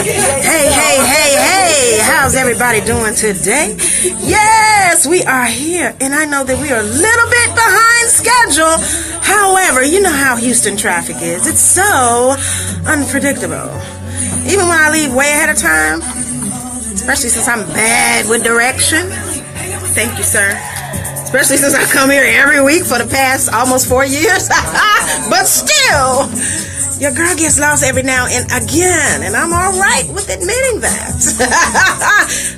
Hey, how's everybody doing today? Yes, we are here, and I know that we are a little bit behind schedule. However, you know how Houston traffic is. It's so unpredictable. Even when I leave way ahead of time, especially since I'm bad with direction. Thank you, sir. Especially since I come here every week for the past almost 4 years. But still, your girl gets lost every now and again, and I'm all right with admitting that.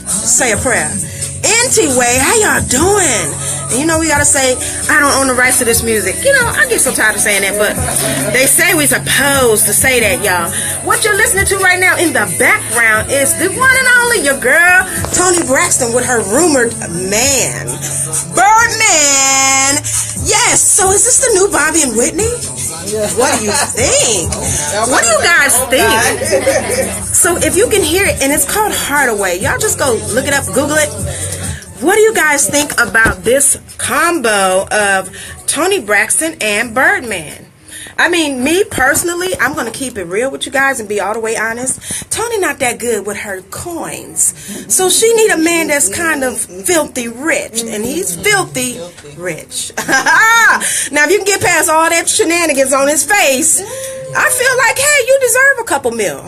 Say a prayer. Anyway, how y'all doing? And you know we gotta say, I don't own the rights to this music. You know, I get so tired of saying that, but they say we supposed to say that, y'all. What you're listening to right now in the background is the one and only your girl, Toni Braxton, with her rumored man, Birdman. Yes, so is this the new Bobby and Whitney? What do you think? What do you guys think? So if you can hear it, and it's called Hardaway, y'all just go look it up, Google it. What do you guys think about this combo of Toni Braxton and Birdman? I mean, me personally, I'm going to keep it real with you guys and be all the way honest. Toni not that good with her coins. So she need a man that's kind of filthy rich. And he's filthy rich. Now, if you can get past all that shenanigans on his face, I feel like, hey, you deserve a couple mil.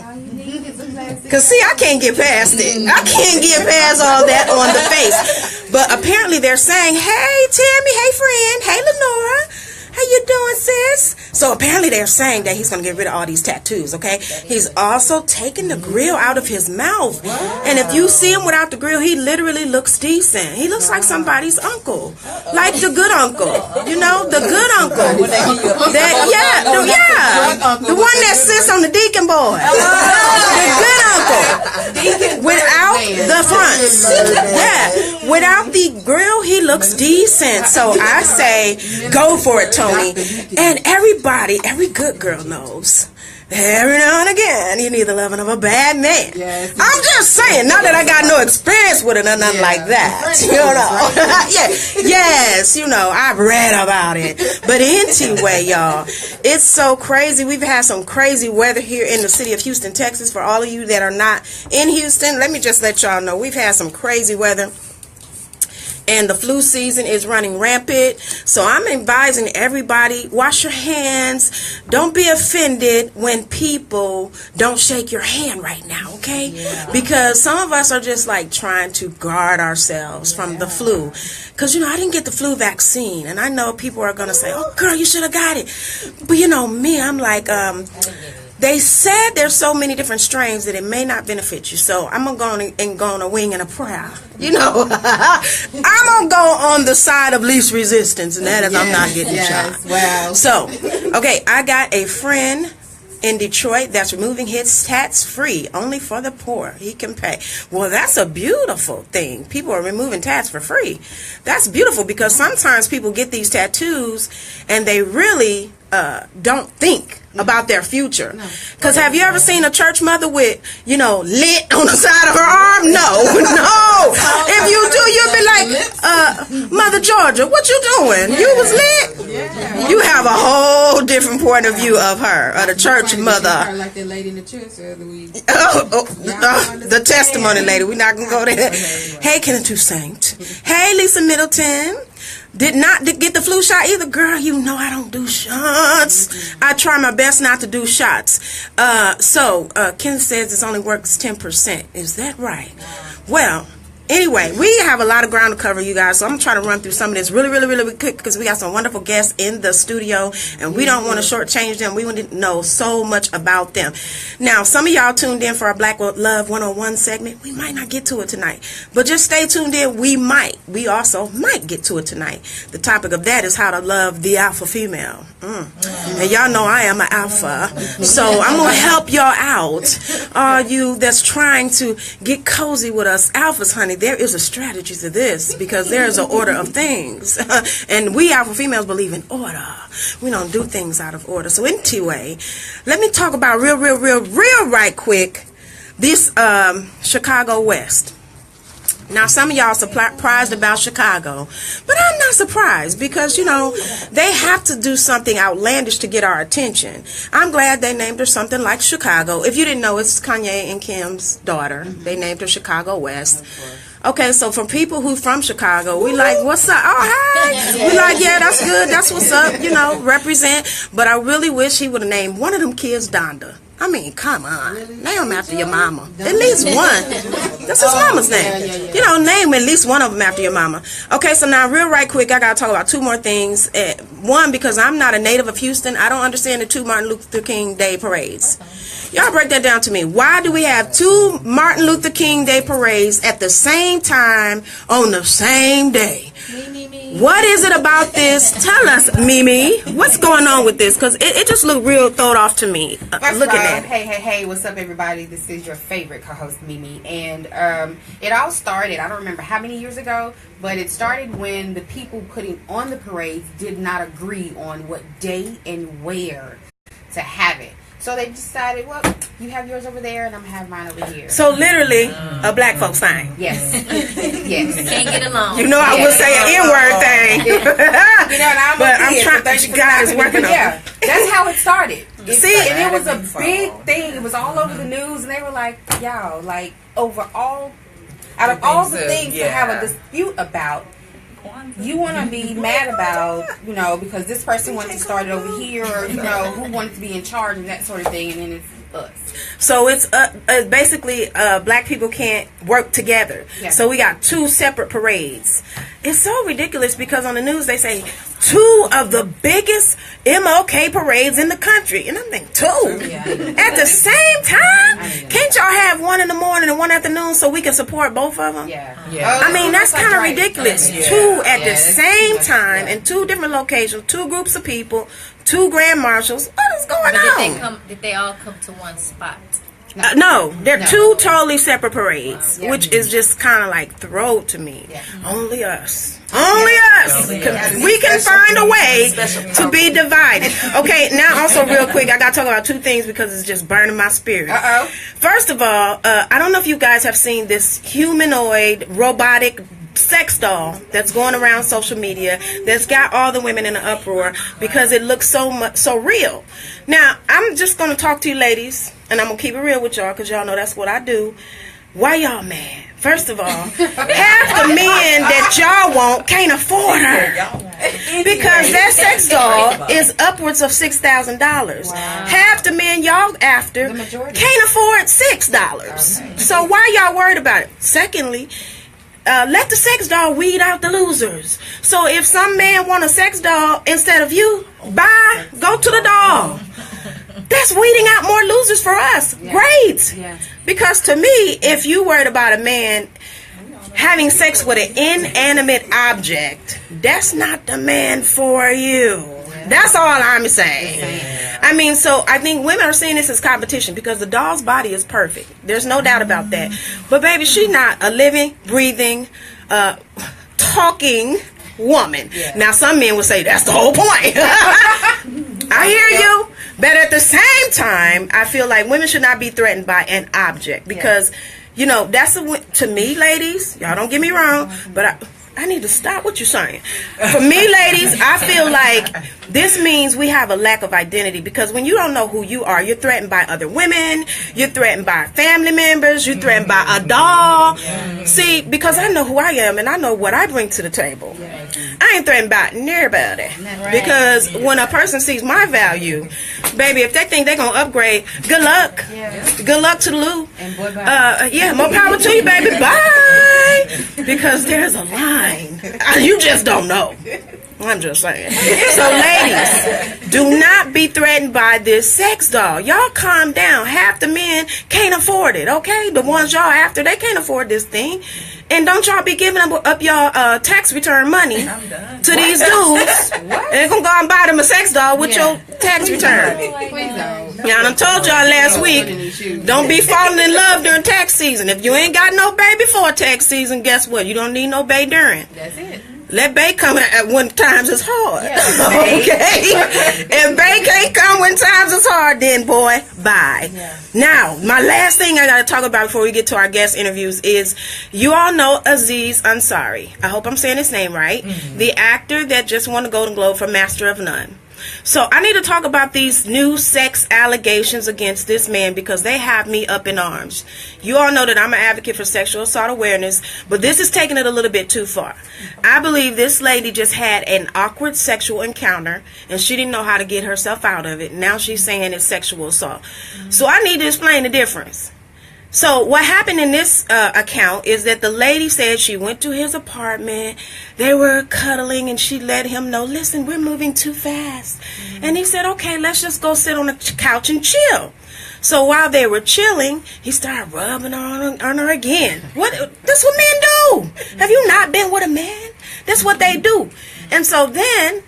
Because, see, I can't get past it. I can't get past all that on the face. But apparently they're saying, hey, Tammy, hey, friend, hey, Lenora. How you doing, sis? So apparently they're saying that he's going to get rid of all these tattoos, okay? He's also taking the grill out of his mouth. Wow. And if you see him without the grill, he literally looks decent. He looks like somebody's uncle. Like the good uncle. You know, the good uncle. The one that sits on the deacon board. The good uncle. Without the fronts. Yeah. Without the grill, he looks decent. So I say, go for it, Toni. And every good girl knows every now and again you need the loving of a bad man. Yes. I'm just saying, not that I got no experience with it or nothing like that. You know. Yes, you know, I've read about it. But anyway, y'all, it's so crazy. We've had some crazy weather here in the city of Houston, Texas. For all of you that are not in Houston, let me just let y'all know we've had some crazy weather. And the flu season is running rampant. So I'm advising everybody, wash your hands. Don't be offended when people don't shake your hand right now, okay? Yeah. Because some of us are just like trying to guard ourselves from the flu. Because, you know, I didn't get the flu vaccine. And I know people are going to say, oh, girl, you should have got it. But, you know, me, I'm like, they said there's so many different strains that it may not benefit you. So I'm going to go on a wing and a prayer. You know, I'm going to go on the side of least resistance, and that is I'm not getting shot. Wow. So, okay, I got a friend in Detroit that's removing his tats free, only for the poor. He can pay. Well, that's a beautiful thing. People are removing tats for free. That's beautiful because sometimes people get these tattoos and they really don't think about their future. Because have you ever seen a church mother with, you know, lit on the side of her arm? No. If you do, you'll be like, Mother Georgia, what you doing? You was lit? You have a whole different point of view of her, or the church mother. Like that lady in the church the other week. The testimony lady. We're not going to go there. Hey, Kenneth Two Saint. Hey, Lisa Middleton. Did not get the flu shot either. Girl, you know I don't do shots. I try my best not to do shots. Ken says it only works 10%. Is that right? Well, anyway, we have a lot of ground to cover, you guys, so I'm trying to run through some of this really quick because we got some wonderful guests in the studio, and we don't want to shortchange them. We want to know so much about them. Now, some of y'all tuned in for our Black Love 101 segment. We might not get to it tonight, but just stay tuned in. We also might get to it tonight. The topic of that is how to love the alpha female. And y'all know I am an alpha, so I'm going to help y'all out. You that's trying to get cozy with us alphas, honey, there is a strategy to this because there is an order of things. And we alpha females believe in order. We don't do things out of order. So anyway, let me talk about real right quick this Chicago West. Now, some of y'all surprised about Chicago, but I'm not surprised because, you know, they have to do something outlandish to get our attention. I'm glad they named her something like Chicago. If you didn't know, it's Kanye and Kim's daughter. They named her Chicago West. Okay, so for people who from Chicago, we like, what's up? Oh, hi. We like, yeah, that's good. That's what's up, you know, represent. But I really wish he would have named one of them kids Donda. I mean, come on. Name him after your mama. At least one. That's his mama's name. You know, name at least one of them after your mama. Okay, so now real right quick, I got to talk about two more things. One, because I'm not a native of Houston, I don't understand the 2 Martin Luther King Day parades. Y'all break that down to me. Why do we have 2 Martin Luther King Day parades at the same time on the same day? What is it about this? Tell us, Mimi. What's going on with this? Because it just looked real thrown off to me. Look at that. Hey, what's up, everybody? This is your favorite co-host, Mimi. And it all started, I don't remember how many years ago, but it started when the people putting on the parades did not agree on what day and where to have it. So they decided, well, you have yours over there, and I'm going to have mine over here. So literally, a black folks thing. Yes. Yes. Can't get along. You know, I will say an N-word thing. You know, and I'm trying. God is working on. Yeah, that's how it started. See, and it was a big thing. It was all over the news, and they were like, y'all, like out of all the things to have a dispute about, you want to be mad about, you know, because this person wanted to start it over here, or, you know, who wanted to be in charge and that sort of thing, and then it's us. So it's basically black people can't work together. Yeah. So we got 2 separate parades. It's so ridiculous because on the news they say 2 of the biggest MLK parades in the country. And I'm thinking, 2? Yeah. At the same time? Can't y'all have one in the morning and one afternoon so we can support both of them? Yeah. I mean, that's kind of ridiculous. 2 at the same time in 2 different locations, 2 groups of people, 2 grand marshals. What is going on? Did they all come to one spot? No, they're 2 totally separate parades, which is just kind of like throw to me. Yeah. Only us. Only us. We can find a way to be divided. Okay, now also real quick, I got to talk about 2 things because it's just burning my spirit. First of all, I don't know if you guys have seen this humanoid robotic sex doll that's going around social media that's got all the women in an uproar because it looks so real. Now, I'm just going to talk to you ladies, and I'm going to keep it real with y'all because y'all know that's what I do. Why y'all mad? First of all, half the men that y'all want can't afford her because that sex doll is upwards of $6,000. Wow. Half the men y'all after can't afford $6. So why y'all worried about it? Secondly, let the sex doll weed out the losers. So if some man want a sex doll instead of you, go to the doll. That's weeding out more losers for us. Yeah. Great. Yeah. Because to me, if you worried about a man having sex with an inanimate object, that's not the man for you. Yeah. That's all I'm saying. Yeah. I mean, so I think women are seeing this as competition because the doll's body is perfect. There's no doubt about that. But baby, she's not a living, breathing, talking woman. Yeah. Now, some men would say that's the whole point. I hear you. But at the same time, I feel like women should not be threatened by an object because, you know, that's to me, ladies, y'all don't get me wrong, but I need to stop what you're saying. For me, ladies, I feel like this means we have a lack of identity because when you don't know who you are, you're threatened by other women, you're threatened by family members, you're threatened by a doll. See, because I know who I am and I know what I bring to the table. I ain't threatened by nobody because when a person sees my value, baby, if they think they're going to upgrade, good luck. Good luck to the Lou. Yeah, more power to you, baby. Bye. Because there's a line. You just don't know. I'm just saying. So ladies, do not be threatened by this sex doll. Y'all calm down. Half the men can't afford it, okay? The ones y'all after, they can't afford this thing. And don't y'all be giving up y'all tax return money to these dudes. And they're going to go and buy them a sex doll with your tax return. Now, I told y'all last week, don't be falling in love during tax season. If you ain't got no baby before tax season, guess what? You don't need no baby during. That's it. let Bay come at when times is hard. Yeah, okay? If Bay can't come when times is hard, then boy, bye. Yeah. Now, my last thing I got to talk about before we get to our guest interviews is, you all know Aziz Ansari. I hope I'm saying his name right. Mm-hmm. The actor that just won the Golden Globe for Master of None. So I need to talk about these new sex allegations against this man because they have me up in arms. You all know that I'm an advocate for sexual assault awareness, but this is taking it a little bit too far. I believe this lady just had an awkward sexual encounter and she didn't know how to get herself out of it. Now she's saying it's sexual assault. So I need to explain the difference. So what happened in this account is that the lady said she went to his apartment, they were cuddling, and she let him know, listen, we're moving too fast. Mm-hmm. And he said, okay, let's just go sit on the couch and chill. So while they were chilling, he started rubbing on her again. That's what men do. Have you not been with a man? That's what they do. And so then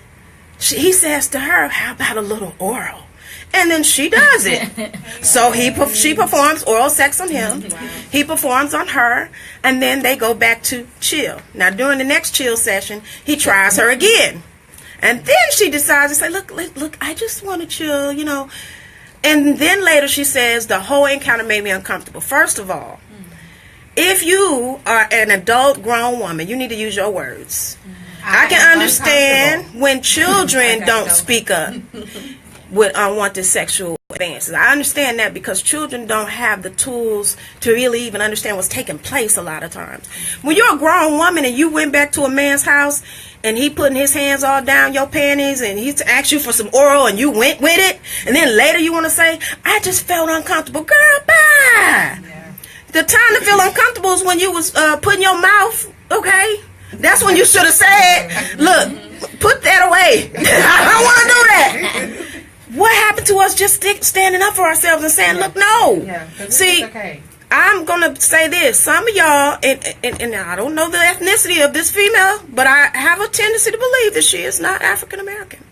he says to her, how about a little oral? And then she does it. So she performs oral sex on him. He performs on her. And then they go back to chill. Now, during the next chill session, he tries her again. And then she decides to say, look, I just want to chill, you know. And then later she says, the whole encounter made me uncomfortable. First of all, if you are an adult grown woman, you need to use your words. I can understand when children don't speak up with unwanted sexual advances. I understand that because children don't have the tools to really even understand what's taking place a lot of times. When you're a grown woman and you went back to a man's house and he putting his hands all down your panties and he asked you for some oral and you went with it, and then later you want to say, I just felt uncomfortable. Girl, bye. Yeah. The time to feel uncomfortable is when you was putting your mouth, okay? That's when you should have said, look, put that away. I don't want to do that. What happened to us just standing up for ourselves and saying, look, no. Yeah, see, okay. I'm going to say this. Some of y'all, and I don't know the ethnicity of this female, but I have a tendency to believe that she is not African American.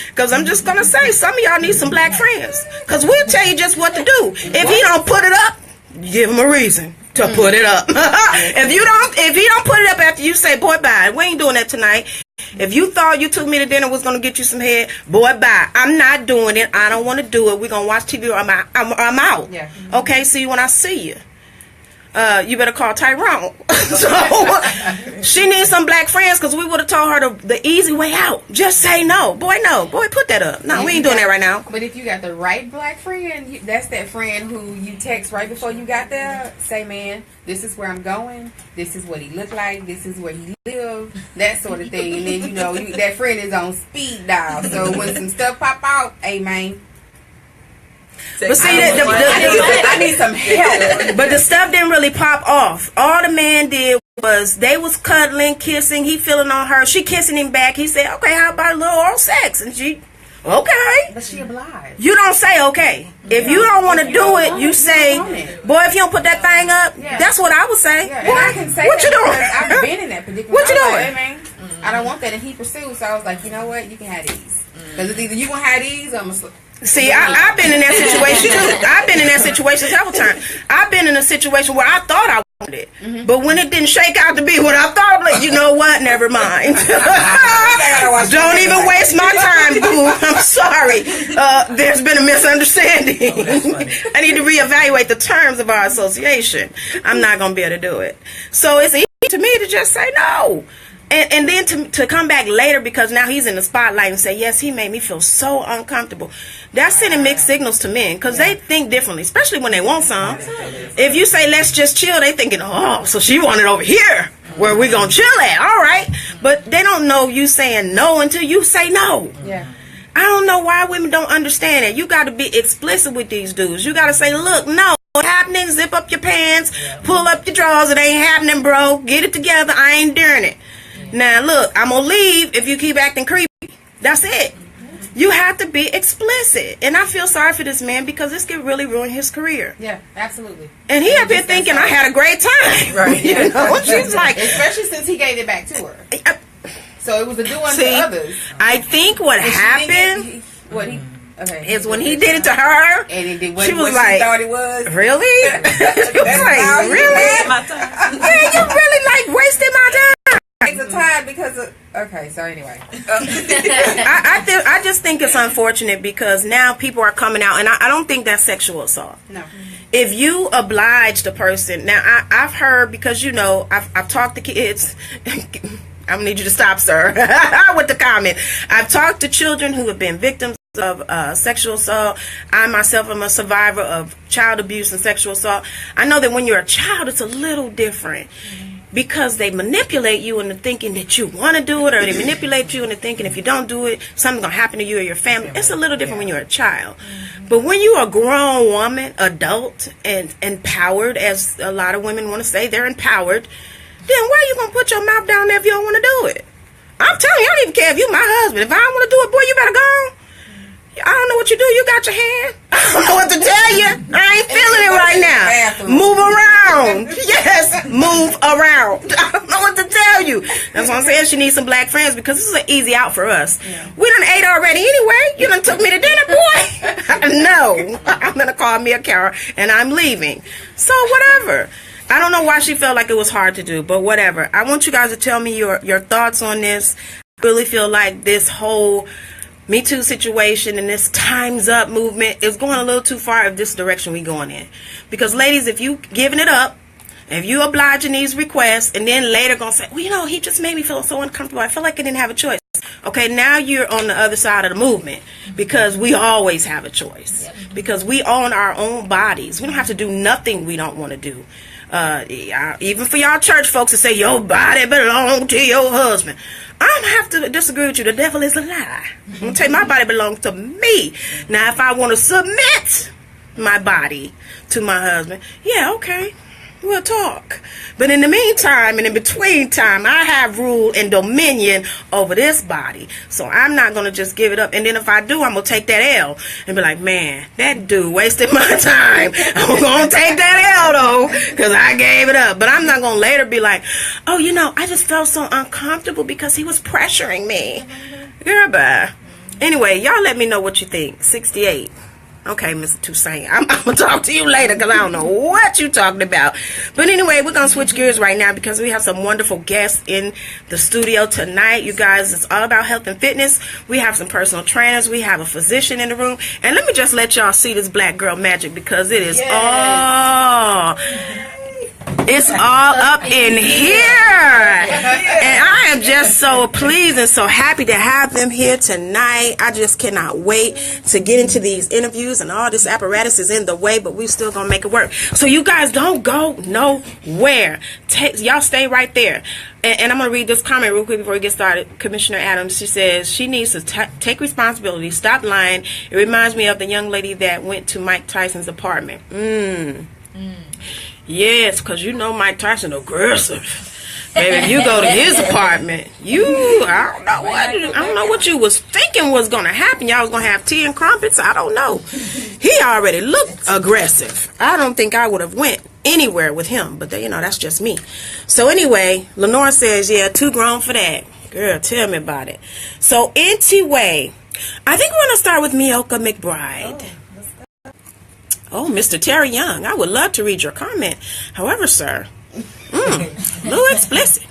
Because I'm just going to say, some of y'all need some black friends. Because we'll tell you just what to do. If he don't put it up, give him a reason to put it up. If he don't put it up after you say, boy, bye, we ain't doing that tonight. If you thought you took me to dinner was going to get you some head, boy, bye. I'm not doing it. I don't want to do it. We're going to watch TV or I'm out. Yeah. Okay, see you when I see you. You better call Tyrone. So she needs some black friends because we would have told her the easy way out. Just say no. Boy, no. Boy, put that up. No, we ain't doing that right now. But if you got the right black friend, that's that friend who you text right before you got there. Say, man, this is where I'm going. This is what he looked like. This is where he lived. That sort of thing. And then, you know, that friend is on speed dial. So when some stuff pop out, hey, man. But see, I need some help. But the stuff didn't really pop off. All the man did was they was cuddling, kissing. He feeling on her. She kissing him back. He said, okay, how about a little oral sex? And she, okay. But she obliged. You don't say okay. If you don't want to do it, you say, boy, if you don't put that thing up, that's what I would say. Yeah, boy, I can say what you doing? I've been in that predicament. What you doing? Like, hey, man, I don't want that. And he pursued. So I was like, you know what? You can have these. Because it's either you going to have these or I'm going to... See, I've been in that situation too. I've been in that situation several times. I've been in a situation where I thought I wanted it, but when it didn't shake out to be what I thought, I'm like, you know what? Never mind. Don't even waste my time, boo. I'm sorry. There's been a misunderstanding. I need to reevaluate the terms of our association. I'm not going to be able to do it. So it's easy to me to just say no. And then to come back later because now he's in the spotlight and say, yes, he made me feel so uncomfortable. That's sending mixed signals to men because they think differently, especially when they want some. If you say, let's just chill, they thinking, oh, so she wanted over here where we going to chill at. All right. But they don't know you saying no until you say no. Yeah. I don't know why women don't understand it. You got to be explicit with these dudes. You got to say, look, no. What's happening? Zip up your pants. Pull up your drawers. It ain't happening, bro. Get it together. I ain't doing it. Now, look, I'm going to leave if you keep acting creepy. That's it. You have to be explicit. And I feel sorry for this man because this could really ruin his career. Yeah, absolutely. And he up here thinking I had a great time. Right. You know, she's like... Especially since he gave it back to her. So it was a do unto others. I think what happened... Okay. Is when he did it to her, and she was like, she thought it was. Really? She was like, really? Yeah, you really like wasting my time. It's a tie because of, okay, so anyway. I just think it's unfortunate because now people are coming out, and I don't think that's sexual assault. No. If you oblige the person, now I've heard, because I've talked to kids. I'm gonna need you to stop, sir, with the comment. I've talked to children who have been victims of sexual assault. I myself am a survivor of child abuse and sexual assault. I know that when you're a child, it's a little different because they manipulate you into thinking that you want to do it, or they manipulate you into thinking if you don't do it, something's going to happen to you or your family. It's a little different when you're a child. But when you're a grown woman, adult, and empowered, as a lot of women want to say, they're empowered, then why are you going to put your mouth down there if you don't want to do it? I'm telling you, I don't even care if you're my husband. If I don't want to do it, boy, you better go. I don't know what you do. You got your hand. I don't know what to tell you. I ain't feeling it right now. Move around. Yes, move around. I don't know what to tell you. That's why I'm saying she needs some black friends, because this is an easy out for us. Yeah. We done ate already anyway. You done took me to dinner, boy. No. I'm going to call me a Carol, and I'm leaving. So whatever. I don't know why she felt like it was hard to do, but whatever. I want you guys to tell me your thoughts on this. I really feel like this whole Me Too situation and this Time's Up movement is going a little too far if this direction we going in. Because ladies, if you giving it up, if you obliging these requests, and then later gonna say, well, he just made me feel so uncomfortable, I feel like I didn't have a choice. Okay, now you're on the other side of the movement, because we always have a choice. Because we own our own bodies. We don't have to do nothing we don't want to do. Even for y'all church folks to say your body belongs to your husband, I don't have to disagree with you. The devil is a lie. I'm going to tell you, my body belongs to me. Now, if I want to submit my body to my husband, yeah, okay, we'll talk. But in the meantime, and in between time, I have rule and dominion over this body. So I'm not going to just give it up. And then if I do, I'm going to take that L and be like, man, that dude wasted my time. I'm going to take that L, though, because I gave it up. But I'm not going to later be like, oh, I just felt so uncomfortable because he was pressuring me. Girl, bye. Anyway, y'all let me know what you think. 68. Okay, Mr. Toussaint, I'm going to talk to you later because I don't know what you're talking about. But anyway, we're going to switch gears right now because we have some wonderful guests in the studio tonight. You guys, it's all about health and fitness. We have some personal trainers. We have a physician in the room. And let me just let y'all see this black girl magic, because it is all... It's all up in here. And I am just so pleased and so happy to have them here tonight. I just cannot wait to get into these interviews, and all this apparatus is in the way, but we're still going to make it work. So you guys don't go nowhere. Y'all stay right there. And I'm going to read this comment real quick before we get started. Commissioner Adams, she says she needs to take responsibility, stop lying. It reminds me of the young lady that went to Mike Tyson's apartment. Yes, because Mike Tyson aggressive. Baby, if you go to his apartment, I don't know what you was thinking was going to happen. Y'all was going to have tea and crumpets? I don't know. He already looked aggressive. I don't think I would have went anywhere with him, but that's just me. So anyway, Lenore says, yeah, too grown for that. Girl, tell me about it. So anyway, I think we're going to start with Meoka McBride. Oh, Mr. Terry Young, I would love to read your comment. However, sir, a little explicit.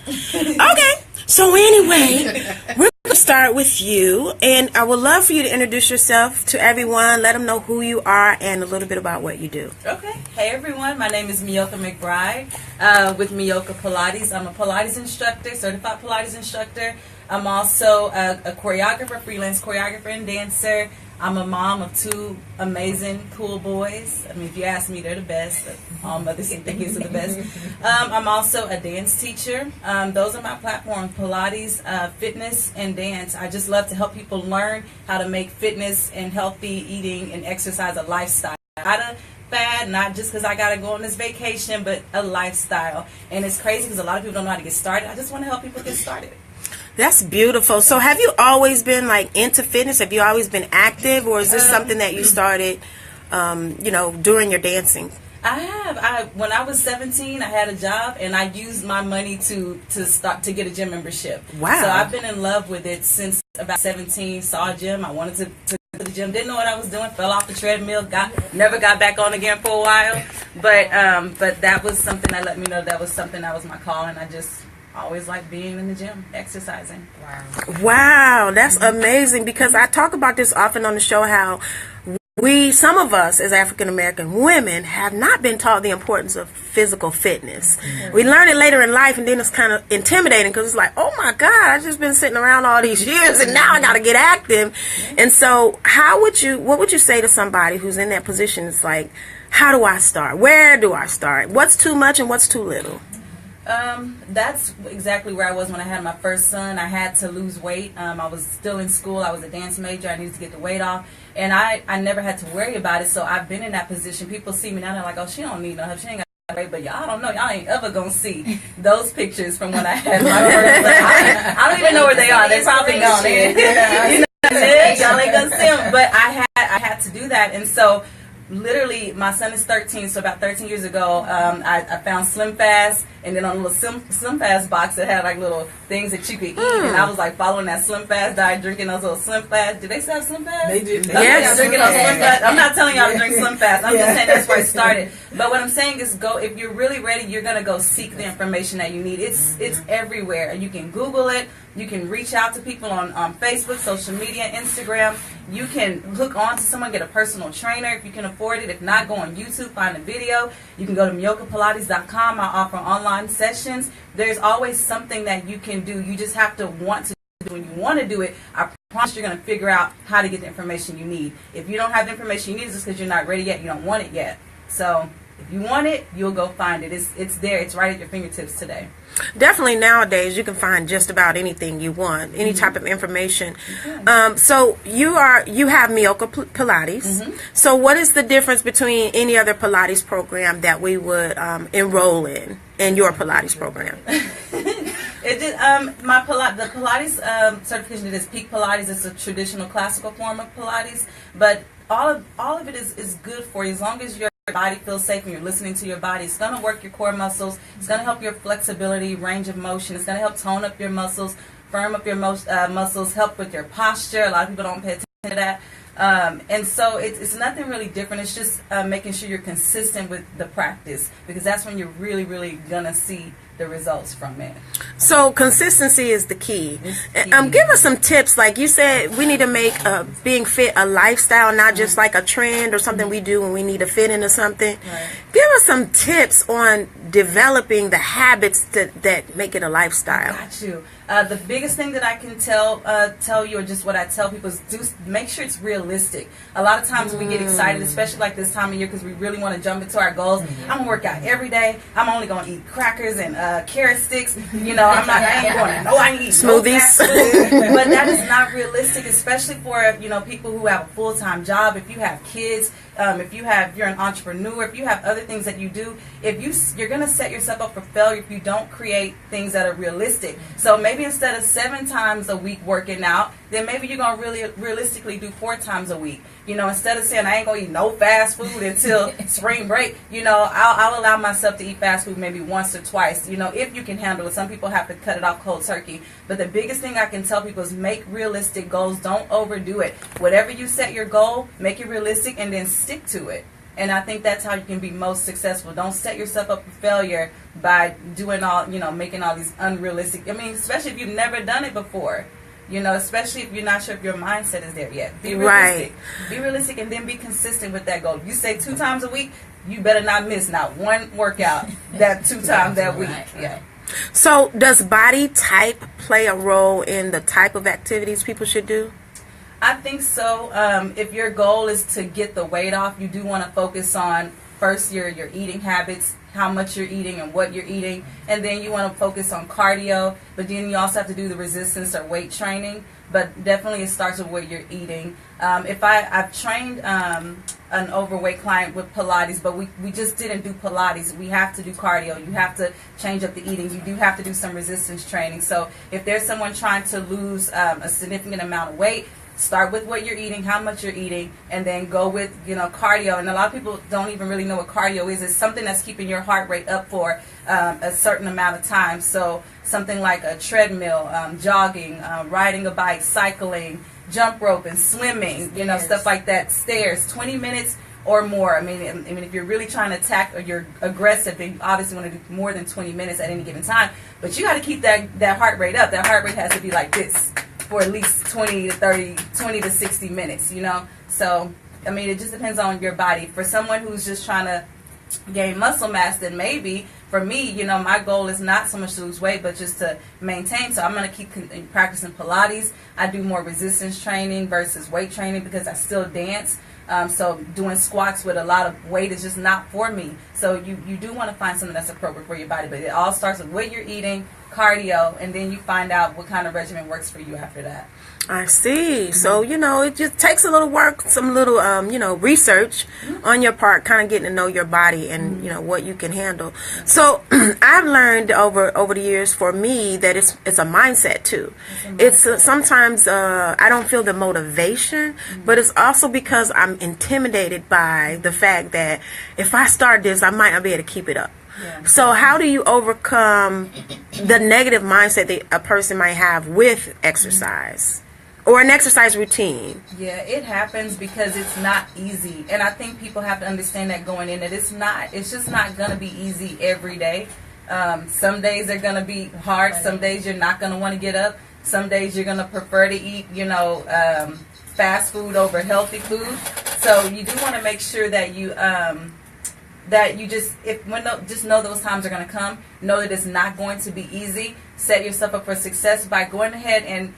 Okay, so anyway, we're going to start with you, and I would love for you to introduce yourself to everyone, let them know who you are, and a little bit about what you do. Okay. Hey, everyone. My name is Meoka McBride with Meoka Pilates. I'm a Pilates instructor, certified Pilates instructor. I'm also a choreographer, freelance choreographer and dancer. I'm a mom of 2 amazing, cool boys. I mean, if you ask me, they're the best. All mothers and things are the best. I'm also a dance teacher. Those are my platforms, Pilates, fitness, and dance. I just love to help people learn how to make fitness and healthy eating and exercise a lifestyle. Not a fad, not just because I got to go on this vacation, but a lifestyle. And it's crazy because a lot of people don't know how to get started. I just want to help people get started. That's beautiful. So have you always been into fitness? Have you always been active, or is this something that you started, during your dancing? I have. When I was 17, I had a job, and I used my money to get a gym membership. Wow. So I've been in love with it since about 17. Saw a gym. I wanted to go to the gym. Didn't know what I was doing. Fell off the treadmill. Never got back on again for a while. But that was something that let me know that was something that was my calling. I just always like being in the gym, exercising. Wow, that's amazing, because I talk about this often on the show, how some of us as African American women have not been taught the importance of physical fitness. We learn it later in life, and then it's kind of intimidating because it's like, oh my God, I've just been sitting around all these years and now I got to get active. And so what would you say to somebody who's in that position? It's like, how do I start? Where do I start? What's too much and what's too little? That's exactly where I was when I had my first son. I had to lose weight. I was still in school. I was a dance major. I needed to get the weight off. And I never had to worry about it. So I've been in that position. People see me now, they're like, oh, she don't need no help. She ain't got weight. But y'all don't know. Y'all ain't ever going to see those pictures from when I had my first son. I don't even know where they are. They're probably gone. You know, y'all ain't going to see them. But I had to do that. And so literally, my son is 13, so about 13 years ago, I found Slim Fast, and then on a little Slim Fast box, it had like little things that you could eat, and I was like following that Slim Fast diet, drinking those little Slim Fast. Did they still have Slim Fast? They did. Yes. Drinking those Slim Fast. I'm not telling y'all to drink Slim Fast. I'm just saying that's where I started. But what I'm saying is, if you're really ready, you're gonna go seek the information that you need. It's everywhere. You can Google it. You can reach out to people on Facebook, social media, Instagram. You can hook on to someone, get a personal trainer if you can afford it. If not, go on YouTube, find a video. You can go to MeokaPilates.com. I offer online sessions. There's always something that you can do. You just have to want to do it. When you want to do it, I promise you're going to figure out how to get the information you need. If you don't have the information you need, it's just because you're not ready yet. You don't want it yet. So if you want it, you'll go find it. It's there. It's right at your fingertips today. Definitely nowadays you can find just about anything you want, any type of information. So you have Meoka Pilates. So what is the difference between any other Pilates program that we would enroll in your Pilates program? It just, the Pilates certification is Peak Pilates. It's a traditional classical form of Pilates, but all of it is good for you as long as your body feels safe and you're listening to your body. It's going to work your core muscles. It's going to help your flexibility, range of motion. It's going to help tone up your muscles, firm up your muscles, help with your posture. A lot of people don't pay attention to that. And so it's nothing really different. It's just making sure you're consistent with the practice, because that's when you're really, really going to see the results from it. So consistency is the key. Give us some tips. Like you said, we need to make being fit a lifestyle, not just like a trend or something we do when we need to fit into something. Right. Give us some tips on developing the habits that make it a lifestyle. Got you. The biggest thing that I can tell you, or just what I tell people, is make sure it's realistic. A lot of times we get excited, especially like this time of year, because we really want to jump into our goals. I'm gonna work out every day. I'm only gonna eat crackers and carrot sticks. You know, I ain't eating smoothies. No but that is not realistic, especially for people who have a full-time job. If you have kids, if you're an entrepreneur, if you have other things that you do, you're gonna set yourself up for failure if you don't create things that are realistic. So maybe instead of 7 times a week working out, then maybe you're going to really realistically do 4 times a week. Instead of saying I ain't going to eat no fast food until spring break, I'll allow myself to eat fast food maybe once or twice, if you can handle it. Some people have to cut it off cold turkey. But the biggest thing I can tell people is make realistic goals. Don't overdo it. Whatever you set your goal, make it realistic and then stick to it. And I think that's how you can be most successful. Don't set yourself up for failure by doing making all these unrealistic. Especially if you've never done it before. Especially if you're not sure if your mindset is there yet. Be realistic. Right. Be realistic and then be consistent with that goal. If you say 2 times a week, you better not miss not one workout that 2 times that week. Yeah. So does body type play a role in the type of activities people should do? I think so. If your goal is to get the weight off, you do want to focus on first your eating habits, how much you're eating and what you're eating, and then you want to focus on cardio, but then you also have to do the resistance or weight training. But definitely it starts with what you're eating. I've trained an overweight client with Pilates, but we just didn't do Pilates. We have to do cardio. You have to change up the eating. You do have to do some resistance training. So if there's someone trying to lose a significant amount of weight, start with what you're eating, how much you're eating, and then go with, cardio. And a lot of people don't even really know what cardio is. It's something that's keeping your heart rate up for a certain amount of time. So something like a treadmill, jogging, riding a bike, cycling, jump rope, and swimming, stuff like that. Stairs, 20 minutes or more. I mean, if you're really trying to attack or you're aggressive, then you obviously want to do more than 20 minutes at any given time. But you got to keep that heart rate up. That heart rate has to be like this for at least 20 to 60 minutes, you know? So, I mean, it just depends on your body. For someone who's just trying to gain muscle mass, then maybe. For me, you know, my goal is not so much to lose weight, but just to maintain. So I'm going to keep practicing Pilates. I do more resistance training versus weight training because I still dance. So doing squats with a lot of weight is just not for me. So you do want to find something that's appropriate for your body. But it all starts with what you're eating, cardio, and then you find out what kind of regimen works for you after that. I see. So, you know, it just takes a little work, some little, you know, research on your part, kind of getting to know your body and, you know, what you can handle. So I've learned over the years for me that it's a mindset too. It's sometimes I don't feel the motivation, but it's also because I'm intimidated by the fact that if I start this, I might not be able to keep it up. Yeah. So how do you overcome the negative mindset that a person might have with exercise or an exercise routine? Yeah, it happens because it's not easy. And I think people have to understand that going in, that it's just not going to be easy every day. Some days they're going to be hard. Some days you're not going to want to get up. Some days you're going to prefer to eat, you know, fast food over healthy food. So you do want to make sure that you just know those times are going to come. Know that it's not going to be easy. Set yourself up for success by going ahead and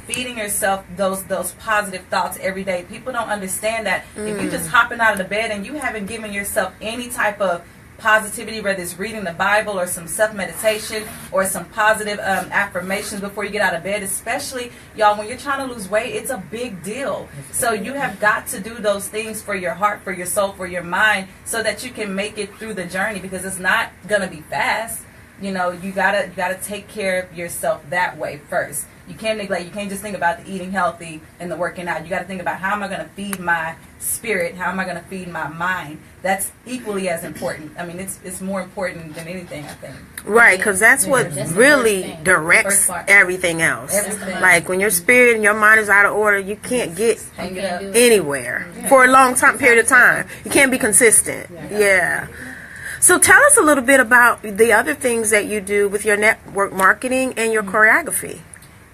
feeding yourself those positive thoughts every day. People don't understand that if you're just hopping out of the bed and you haven't given yourself any type of positivity, whether it's reading the Bible or some self-meditation or some positive affirmations before you get out of bed, especially, y'all, when you're trying to lose weight, it's a big deal. So you have got to do those things for your heart, for your soul, for your mind, so that you can make it through the journey, because it's not going to be fast. You know, you gotta take care of yourself that way first. You can't neglect. You can't just think about the eating healthy and the working out. You got to think about, how am I going to feed my spirit? How am I going to feed my mind? That's equally as important. I mean, it's more important than anything, I think. Right, because that's what really directs everything else. Like when your spirit and your mind is out of order, you can't get anywhere for a long period of time. You can't be consistent. Yeah. So tell us a little bit about the other things that you do with your network marketing and your choreography.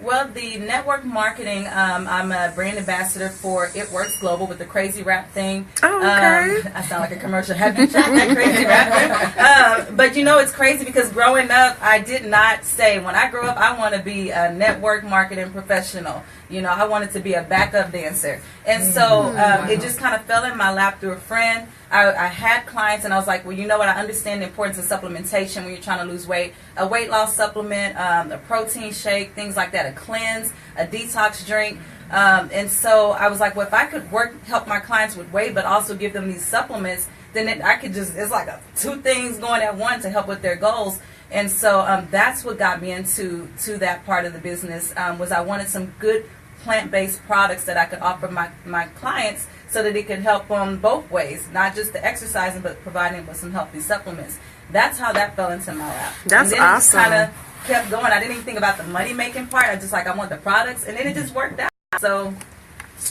Well, the network marketing, I'm a brand ambassador for It Works Global with the crazy rap thing. Oh, okay. I sound like a commercial. Have you tried that crazy rap thing? But you know, it's crazy because growing up, I did not say, when I grow up, I want to be a network marketing professional. You know, I wanted to be a backup dancer. And so it just kind of fell in my lap through a friend. I had clients, and I was like, well, you know what? I understand the importance of supplementation when you're trying to lose weight. A weight loss supplement, a protein shake, things like that, a cleanse, a detox drink. And so I was like, well, if I could help my clients with weight, but also give them these supplements, then I could just, it's like two things going at once to help with their goals. And so that's what got me into that part of the business, was I wanted some good plant-based products that I could offer my clients, so that it could help them both ways, not just the exercising, but providing them with some healthy supplements. That's how that fell into my lap. That's and then awesome. It just kind of kept going. I didn't even think about the money-making part. I just I want the products, and then it just worked out. So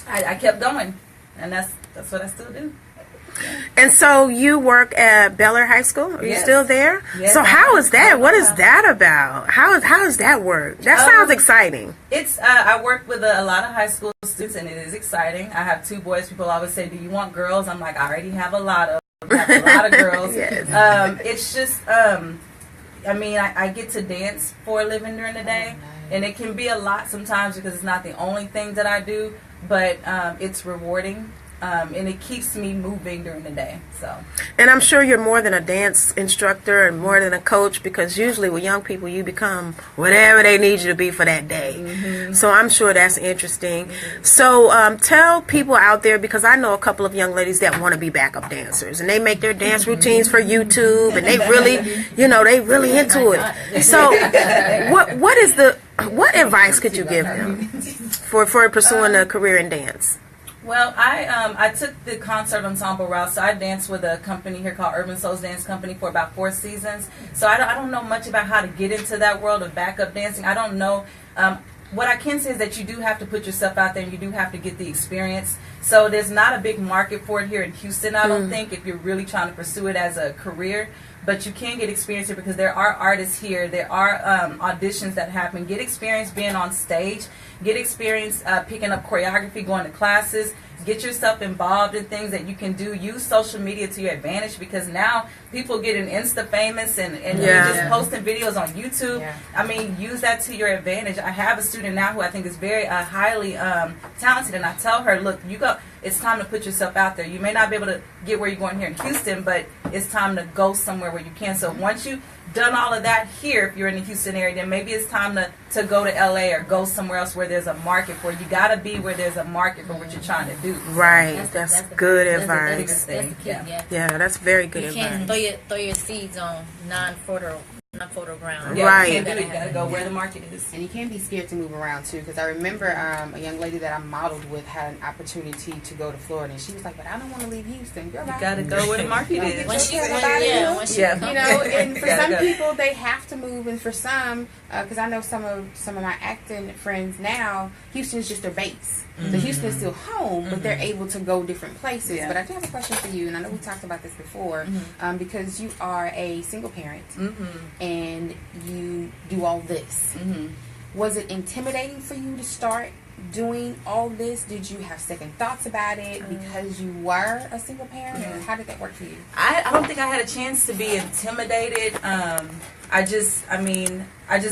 I kept going, and that's what I still do. And so you work at Bel Air High School? Are you still there? Yes. So how is that? What is that about? How does that work? That sounds exciting. It's I work with a lot of high school students, and it is exciting. I have 2 boys. People always say, do you want girls? I'm like, I already have a lot of girls. Yes. It's just, I mean, I get to dance for a living during the day, and it can be a lot sometimes because it's not the only thing that I do, but it's rewarding. And it keeps me moving during the day. So. And I'm sure you're more than a dance instructor and more than a coach, because usually with young people you become whatever they need you to be for that day. Mm-hmm. So I'm sure that's interesting. Mm-hmm. So tell people out there, because I know a couple of young ladies that want to be backup dancers, and they make their dance routines for YouTube, and they really, they really into it. So what advice could you give them for pursuing a career in dance? Well, I took the concert ensemble route, so I danced with a company here called Urban Souls Dance Company for about 4 seasons. So I don't know much about how to get into that world of backup dancing. I don't know. what I can say is that you do have to put yourself out there and you do have to get the experience. So there's not a big market for it here in Houston, I don't think, if you're really trying to pursue it as a career. But you can get experience here because there are artists here. There are auditions that happen. Get experience being on stage. Get experience picking up choreography, going to classes. Get yourself involved in things that you can do. Use social media to your advantage because now people getting Insta famous and you're just posting videos on YouTube. Yeah. I mean, use that to your advantage. I have a student now who I think is very highly talented, and I tell her, look, it's time to put yourself out there. You may not be able to get where you're going here in Houston, but it's time to go somewhere where you can. So once you've done all of that here, if you're in the Houston area, then maybe it's time to go to LA or go somewhere else where there's a market for it. You got to be where there's a market for what you're trying to do. Right. That's good advice. That's the key, yeah, that's very good advice. You can't throw your seeds on non-fertile ground. Yeah, right. You got to go where the market is. And you can't be scared to move around too, because I remember a young lady that I modeled with had an opportunity to go to Florida, and she was like, "But I don't want to leave Houston." Girl, you got to go where the market is. You know, and for some people they have to move, and for some, because I know some of my acting friends now, Houston is just their base. So Houston is still home, but they're able to go different places. Yeah. But I do have a question for you, and I know we talked about this before, because you are a single parent and you do all this. Was it intimidating for you to start doing all this? Did you have second thoughts about it because you were a single parent? Or how did that work for you? I don't think I had a chance to be intimidated. I just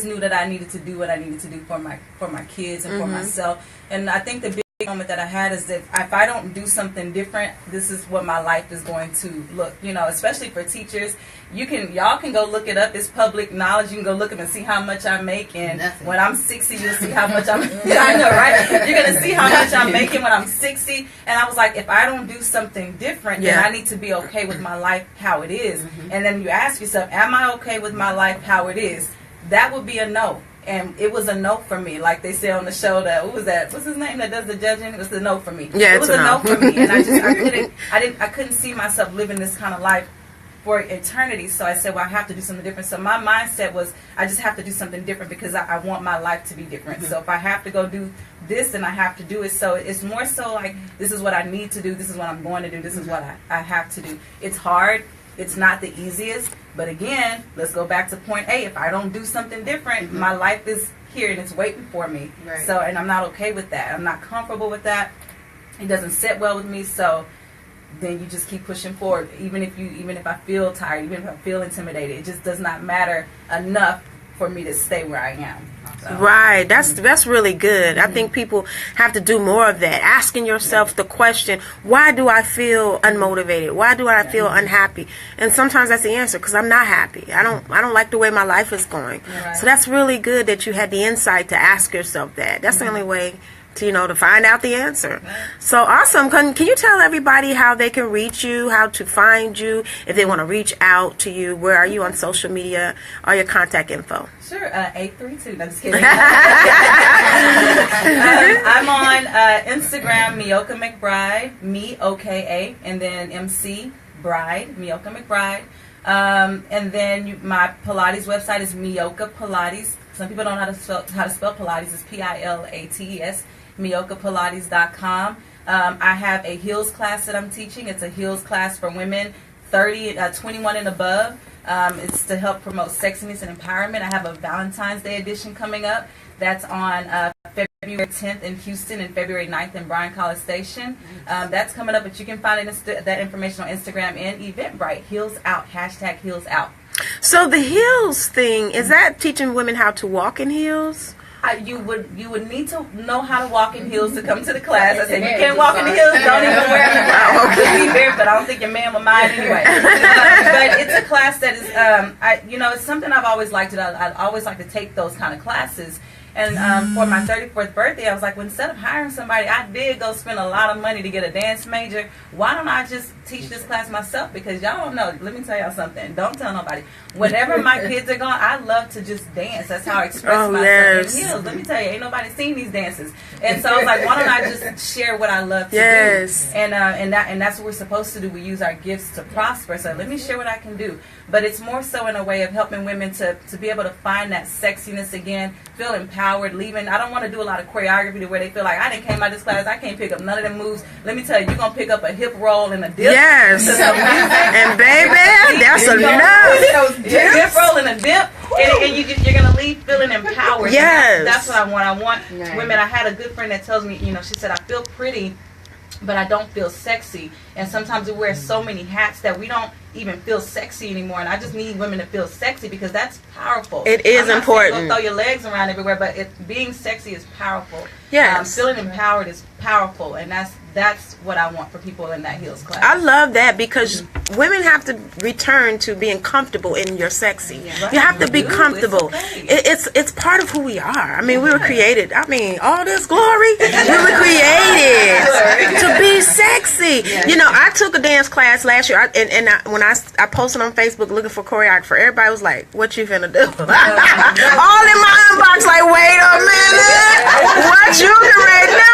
knew that I needed to do what I needed to do for my kids and for myself. And I think the big moment that I had is that if I don't do something different, this is what my life is going to look. You know, especially for teachers, y'all can go look it up. It's public knowledge. You can go look up and see how much I make. And when I'm 60, you'll see how much I'm. I know, right? You're gonna see how much I'm making when I'm 60. And I was like, if I don't do something different, then I need to be okay with my life how it is. And then you ask yourself, am I okay with my life how it is? That would be a no. And it was a no for me, like they say on the show. What's his name that does the judging? It was a no for me. Yeah, it was a no for me, and I couldn't see myself living this kind of life for eternity. So I said, well, I have to do something different. So my mindset was, I just have to do something different because I want my life to be different. So if I have to go do this, then I have to do it. So it's more so like, this is what I need to do. This is what I'm going to do. This is what I have to do. It's hard. It's not the easiest. But again, let's go back to point A. If I don't do something different, my life is here and it's waiting for me. Right. So, and I'm not okay with that. I'm not comfortable with that. It doesn't sit well with me. So then you just keep pushing forward. Even if I feel tired, even if I feel intimidated, it just does not matter enough for me to stay where I am. So. Right. That's really good. I think people have to do more of that. Asking yourself the question, why do I feel unmotivated? Why do I feel unhappy? And sometimes that's the answer, because I'm not happy. I don't like the way my life is going. Right. So that's really good that you had the insight to ask yourself that. That's the only way to find out the answer. So awesome. Can you tell everybody how they can reach you, how to find you, if they want to reach out to you? Where are you on social media? All your contact info. Sure. 832. No, I'm just kidding. I'm on Instagram, Meoka McBride, Meoka, and then MC Bride, Meoka McBride. And then my Pilates website is Meoka Pilates. Some people don't know how to spell Pilates. It's Pilates. MeokaPilates.com. I have a heels class that I'm teaching. It's a heels class for women 21 and above. It's to help promote sexiness and empowerment. I have a Valentine's Day edition coming up. That's on February 10th in Houston and February 9th in Bryan College Station. That's coming up, but you can find that information on Instagram and Eventbrite. Heels Out, #Heels Out. So the heels thing, is that teaching women how to walk in heels? You would need to know how to walk in heels to come to the class. I said, you can't walk in the heels, don't even wear them. Okay. Be barefoot. I don't think your man will mind anyway. But it's a class that is, it's something I've always liked. I always like to take those kind of classes. And for my 34th birthday, I was like, well, instead of hiring somebody, I did go spend a lot of money to get a dance major. Why don't I just teach this class myself? Because y'all don't know. Let me tell y'all something. Don't tell nobody. Whenever my kids are gone, I love to just dance. That's how I express myself in heels. Let me tell you, ain't nobody seen these dances. And so I was like, why don't I just share what I love to do? And that's what we're supposed to do. We use our gifts to prosper. So let me share what I can do. But it's more so in a way of helping women to be able to find that sexiness again, feel empowered. empowered leaving. I don't want to do a lot of choreography to where they feel like I didn't came out of this class, I can't pick up none of them moves. Let me tell you, you're going to pick up a hip roll and a dip. Yes. And baby, that's enough. Hip roll and a dip. And you're going to leave feeling empowered. Yes. That's what I want. I want women. I had a good friend that tells me, you know, she said, I feel pretty, but I don't feel sexy. And sometimes we wear so many hats that we don't even feel sexy anymore. And I just need women to feel sexy because that's powerful. It is important. Don't throw your legs around everywhere, but being sexy is powerful. Yes. Feeling empowered is powerful, and that's what I want for people in that heels class. I love that because women have to return to being comfortable in your sexy. Right. You have to be comfortable. It's It's part of who we are. I mean, we were created. I mean, all this glory, we were created to be sexy. You know, I took a dance class last year, when I posted on Facebook looking for choreographer, everybody was like, "What you finna do?" All in my inbox, like, "Wait a minute, what you getting ready to do?"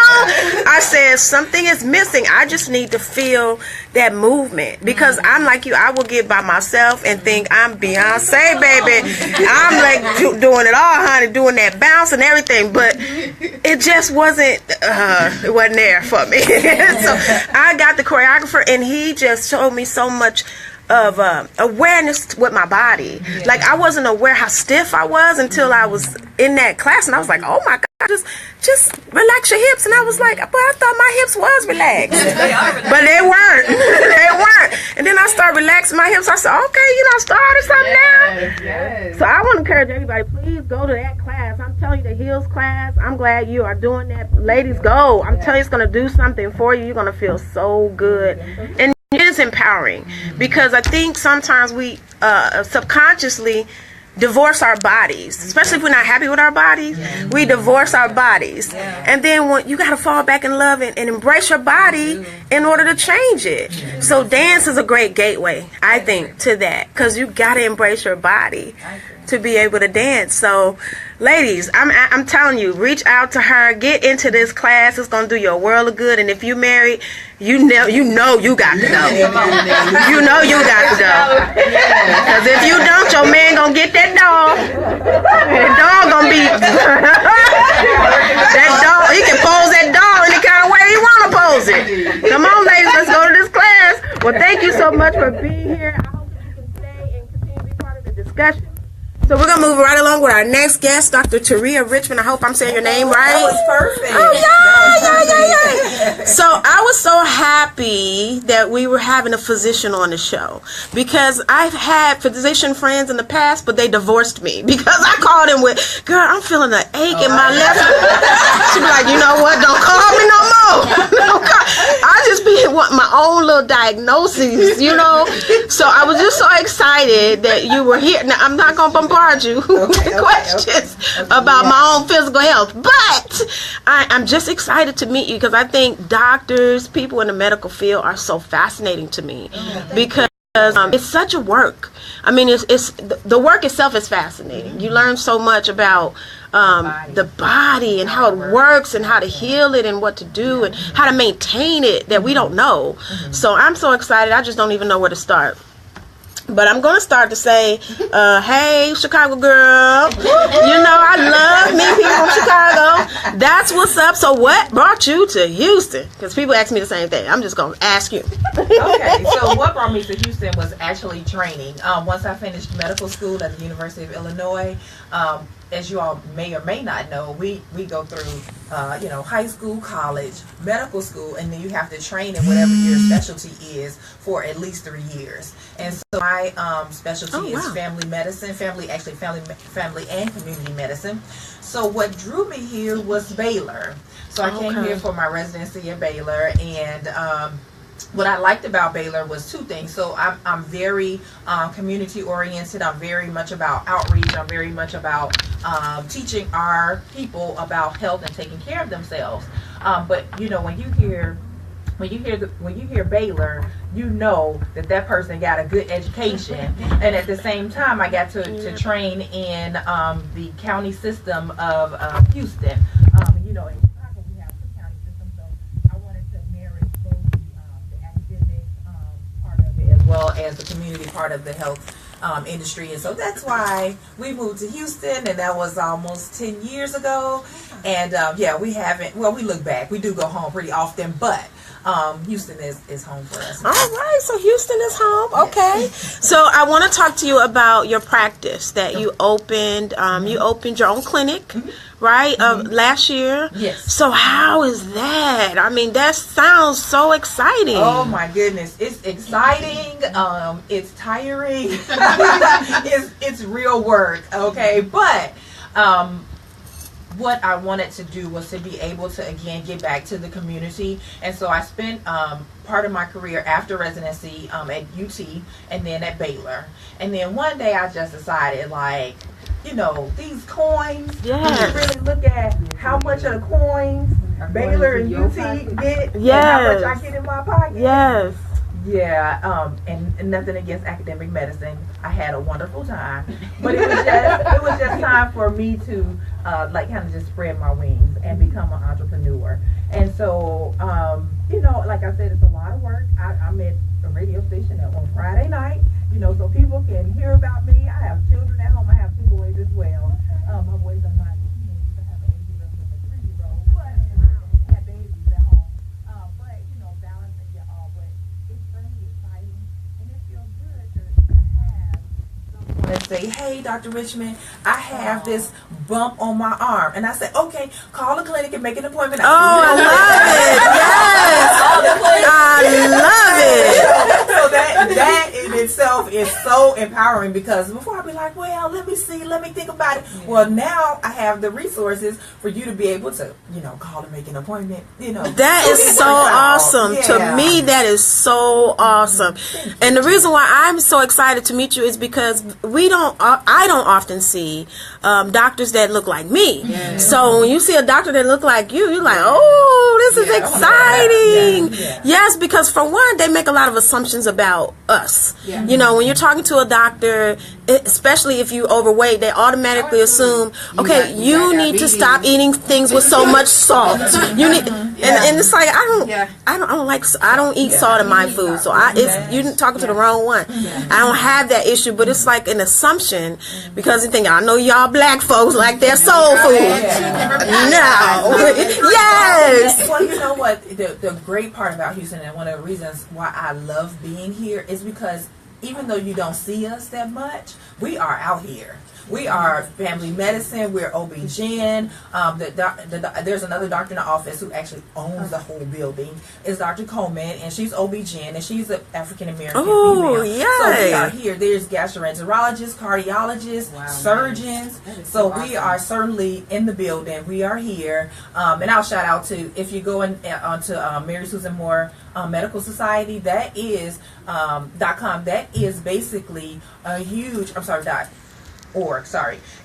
I said, something is missing. I just need to feel that movement because I'm like you. I will get by myself and think I'm Beyonce, baby. I'm like doing it all, honey, doing that bounce and everything. But it just wasn't. It wasn't there for me. So I got the choreographer, and he just showed me so much of awareness with my body. Like I wasn't aware how stiff I was until I was in that class, and I was like, "Oh my God, just relax your hips." And I was like, "But I thought my hips was relaxed, but they weren't. They weren't." And then I started relaxing my hips. I said, "Okay, you know, started something now." Yes. So I want to encourage everybody, please go to that class. I'm telling you, the heels class. I'm glad you are doing that. Ladies, go. I'm telling you, it's going to do something for you. You're going to feel so good. And it is empowering because I think sometimes we subconsciously divorce our bodies, especially if we're not happy with our bodies. We divorce our bodies, and then when you got to fall back in love and embrace your body in order to change it. So dance is a great gateway, I think, to that, because you got to embrace your body to be able to dance. So ladies, I'm telling you, reach out to her, get into this class. It's gonna do you a world of good. And if you married, you know you got to go. You know you got to go. Because if you don't, your man gonna get that dog. And the dog gonna be that dog. He can pose that dog any kind of way he wanna pose it. Come on, ladies, let's go to this class. Well, thank you so much for being here. I hope that you can stay and continue to be part of the discussion. So we're going to move right along with our next guest, Dr. Teriya Richmond. I hope I'm saying your name right. That was perfect. Oh, yeah. So I was so happy that we were having a physician on the show because I've had physician friends in the past, but they divorced me because I called them with, "Girl, I'm feeling an ache in my left." She'd be like, "You know what? Don't call me no more." I just be wanting my own little diagnoses, you know. So I was just so excited that you were here. Now, I'm not going to bombard you with questions about my own physical health, but I'm just excited to meet you because I think doctors, people in the medical field are so fascinating to me because it's such a work. I mean, it's the work itself is fascinating. You learn so much about the body and how it works and how to heal it and what to do and how to maintain it that we don't know. So I'm so excited. I just don't even know where to start. But I'm going to start to say, hey, Chicago girl, you know, I love meeting people from Chicago. That's what's up. So what brought you to Houston? Because people ask me the same thing. I'm just going to ask you. Okay, so what brought me to Houston was actually training. Once I finished medical school at the University of Illinois, as you all may or may not know, we go through, high school, college, medical school, and then you have to train in whatever your specialty is for at least 3 years. And so my specialty is family medicine, family and community medicine. So what drew me here was Baylor. So I came here for my residency at Baylor, and what I liked about Baylor was two things. So I'm very community oriented. I'm very much about outreach. I'm very much about teaching our people about health and taking care of themselves. But you know, when you hear Baylor, you know that person got a good education. And at the same time, I got to train in the county system of Houston. You know, in Chicago we have two county systems, so I wanted to marry both the academic part of it as well as the community part of the health industry. And so that's why we moved to Houston, and that was almost 10 years ago. And we haven't, we look back. We do go home pretty often, but Houston is home for us. All right, so Houston is home. Okay. So I want to talk to you about your practice that you opened. You opened your own clinic, right? Last year. Yes. So how is that? I mean, that sounds so exciting. Oh my goodness, it's exciting. It's tiring. it's real work. Okay, but what I wanted to do was to be able to again get back to the community, and so I spent part of my career after residency at UT and then at Baylor, and then one day I just decided, like, you know, these coins. Yes. You really look at how much of the coins Baylor and UT get, yes, and how much I get in my pocket. Yes. Yeah, and nothing against academic medicine. I had a wonderful time, but it was just time for me to like kind of just spread my wings and become an entrepreneur. And so, you know, like I said, it's a lot of work. I'm at a radio station on Friday night, you know, so people can hear about me. I have children at home. I have 2 boys as well. My boys are not teenagers. I have an 8-year-old and a 3-year-old, but I have babies at home. But you know, balancing it all. But it's really exciting, and it feels good to have someone that say, "Hey, Dr. Richmond, I have this bump on my arm," and I say, "Okay, call the clinic and make an appointment." Oh, I love it! Yes, I love it. So that in itself is so empowering, because before I'd be like, "Well, let me see, let me think about it." Well, now I have the resources for you to be able to, you know, call and make an appointment. You know, that is so awesome. Yeah. To me, that is so awesome. And the reason why I'm so excited to meet you is because I don't often see doctors that look like me. Yeah. So when you see a doctor that look like you, you're like, oh, this is exciting. Yeah. Yes, because for one, they make a lot of assumptions about us. Yeah. You know, when you're talking to a doctor, especially if you overweight, they automatically assume, okay, you need to stop eating things with so much salt. You need, and it's like I don't eat salt in my food, so you're talking to the wrong one. I don't have that issue, but it's like an assumption, because you think, I know y'all black folks like their soul food. No, yes. Well, you know what? The great part about Houston, and one of the reasons why I love being here, is because even though you don't see us that much, we are out here. We are family medicine. We're OB-GYN. There's another doctor in the office who actually owns the whole building. It's Dr. Coleman, and she's OB-GYN, and she's an African-American female. Yay. So we are here. There's gastroenterologists, cardiologists, surgeons. So we are certainly in the building. We are here. And I'll shout out to, if you go onto Mary Susan Moore Medical Society, that is .com. That is basically a huge,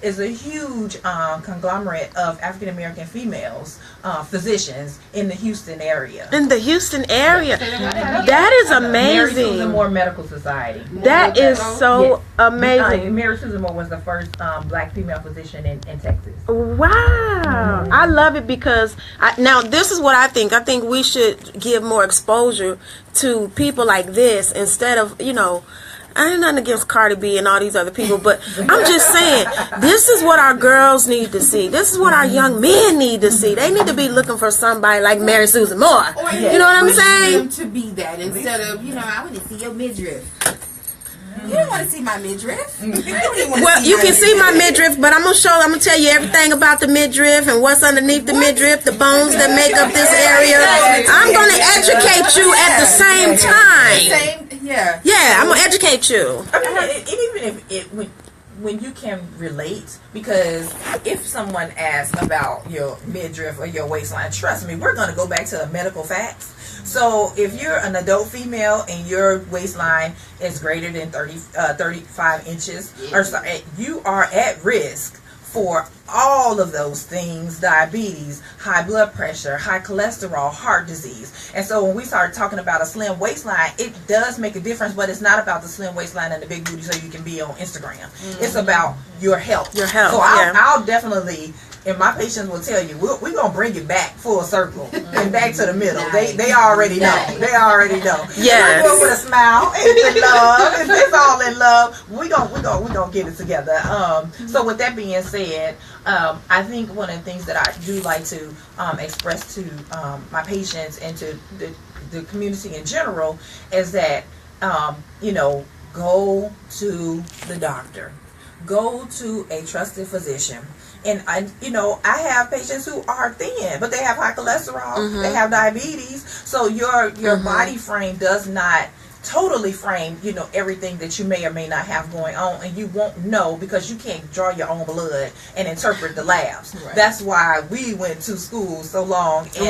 is a huge conglomerate of African American females, physicians in the Houston area. In the Houston area, that is amazing. Mary Susan Moore Medical Society. That is so amazing. Mary Susan Moore was the first black female physician in Texas. Wow, I love it, because now this is what I think. I think we should give more exposure to people like this, instead of, you know, I ain't nothing against Cardi B and all these other people, but I'm just saying, this is what our girls need to see. This is what our young men need to see. They need to be looking for somebody like Mary Susan Moore. You know what I'm saying? To be that, instead of, you know, I want to see your midriff. You don't want to see my midriff. Well, you can see my midriff, but I'm gonna tell you everything about the midriff and what's underneath the midriff, the bones that make up this area. I'm gonna educate you at the same time. Yeah, I'm gonna educate you. I mean, even if when you can relate, because if someone asks about your midriff or your waistline, trust me, we're gonna go back to the medical facts. So if you're an adult female and your waistline is greater than 35 inches, you are at risk for all of those things: diabetes, high blood pressure, high cholesterol, heart disease. And so when we start talking about a slim waistline, it does make a difference, but it's not about the slim waistline and the big booty so you can be on Instagram. It's about your health. Your health. So I'll definitely, and my patients will tell you, we're going to bring it back full circle and back to the middle. They already know. They already know. Yes. With a smile and with love. It's all in love. We gonna get it together. So with that being said, I think one of the things that I do like to express to my patients and to the community in general is that go to the doctor, go to a trusted physician. And I have patients who are thin, but they have high cholesterol, they have diabetes. So your body frame does not totally frame, everything that you may or may not have going on, and you won't know because you can't draw your own blood and interpret the labs. Right. That's why we went to school so long and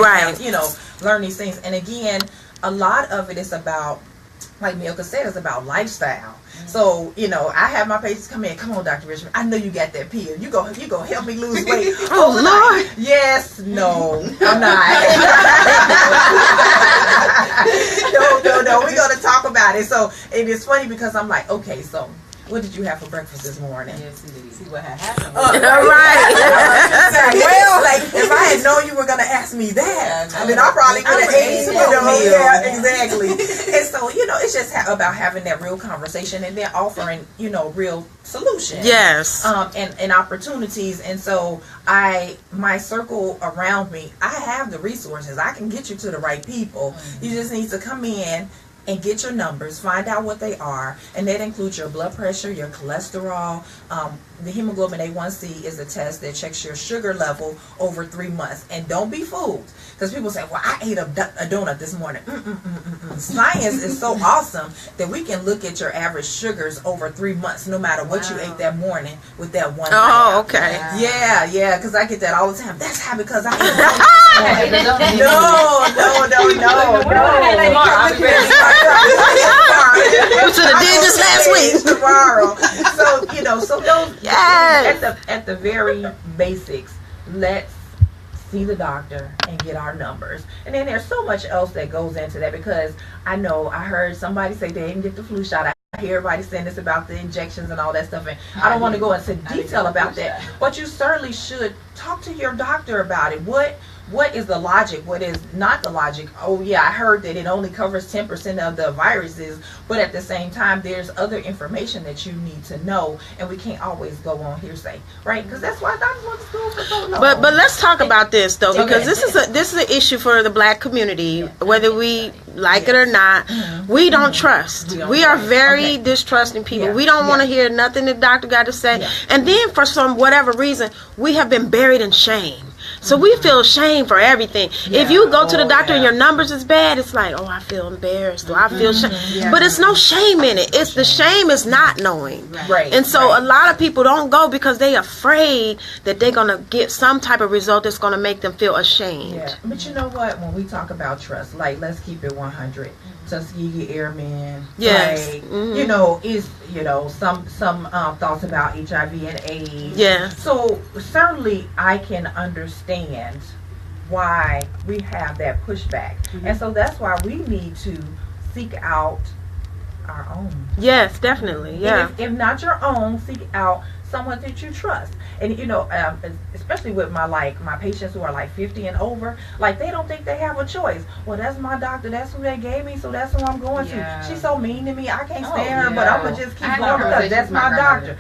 learn these things. And again, a lot of it is about, like Meoka said, it's about lifestyle. So, I have my patients come in. Come on, Dr. Richmond. I know you got that pill. You go help me lose weight. Oh, Lord. Yes. No, I'm not. No. We're going to talk about it. So, it is funny because I'm like, okay, so what did you have for breakfast this morning? Yes, see what had happened. Right. Well, like, if I had known you were going to ask me that, then I probably could have ate, Yeah, exactly. And so, it's just about having that real conversation and then offering, real solutions. Yes. And opportunities. And so, my circle around me, I have the resources. I can get you to the right people. You just need to come in and get your numbers, find out what they are, and that includes your blood pressure, your cholesterol. The hemoglobin A1C is a test that checks your sugar level over 3 months. And don't be fooled, because people say, well, I ate a donut this morning. Science is so awesome that we can look at your average sugars over 3 months, no matter what you ate that morning with that one gram. Oh, okay. Yeah, because I get that all the time. That's how, because I ate No. We should have did this last week. Tomorrow. So those at the very basics, let's see the doctor and get our numbers. And then there's so much else that goes into that, because I heard somebody say they didn't get the flu shot. I hear everybody saying this about the injections and all that stuff, and I don't want to go into detail about that, but you certainly should talk to your doctor about it. What is the logic? What is not the logic? Oh yeah, I heard that it only covers 10% of the viruses, but at the same time, there's other information that you need to know, and we can't always go on hearsay, right? Because that's why doctors went to school for so long. But let's talk about this though, because this is an issue for the Black community, whether we like it or not. We don't trust. We are very distrusting people. Yeah. We don't want to hear nothing the doctor got to say, and then for some whatever reason, we have been buried in shame. So we feel shame for everything. If you go to the doctor and your numbers is bad, it's like, oh, I feel embarrassed, or I feel shame. But it's no shame in it. It's the shame is not knowing. Right. And so a lot of people don't go because they afraid that they're going to get some type of result that's going to make them feel ashamed. Yeah. But you know what? When we talk about trust, like, let's keep it 100. Tuskegee Airmen, yes, is some thoughts about HIV and AIDS. Yeah. So certainly I can understand why we have that pushback, and so that's why we need to seek out our own. Yes, definitely. Yeah. If not your own, seek out someone that you trust. And especially with my patients who are like 50 and over, like, they don't think they have a choice. Well, that's my doctor, that's who they gave me, so that's who I'm going to. She's so mean to me, I can't stand her, but I'm gonna just keep going because that's my doctor.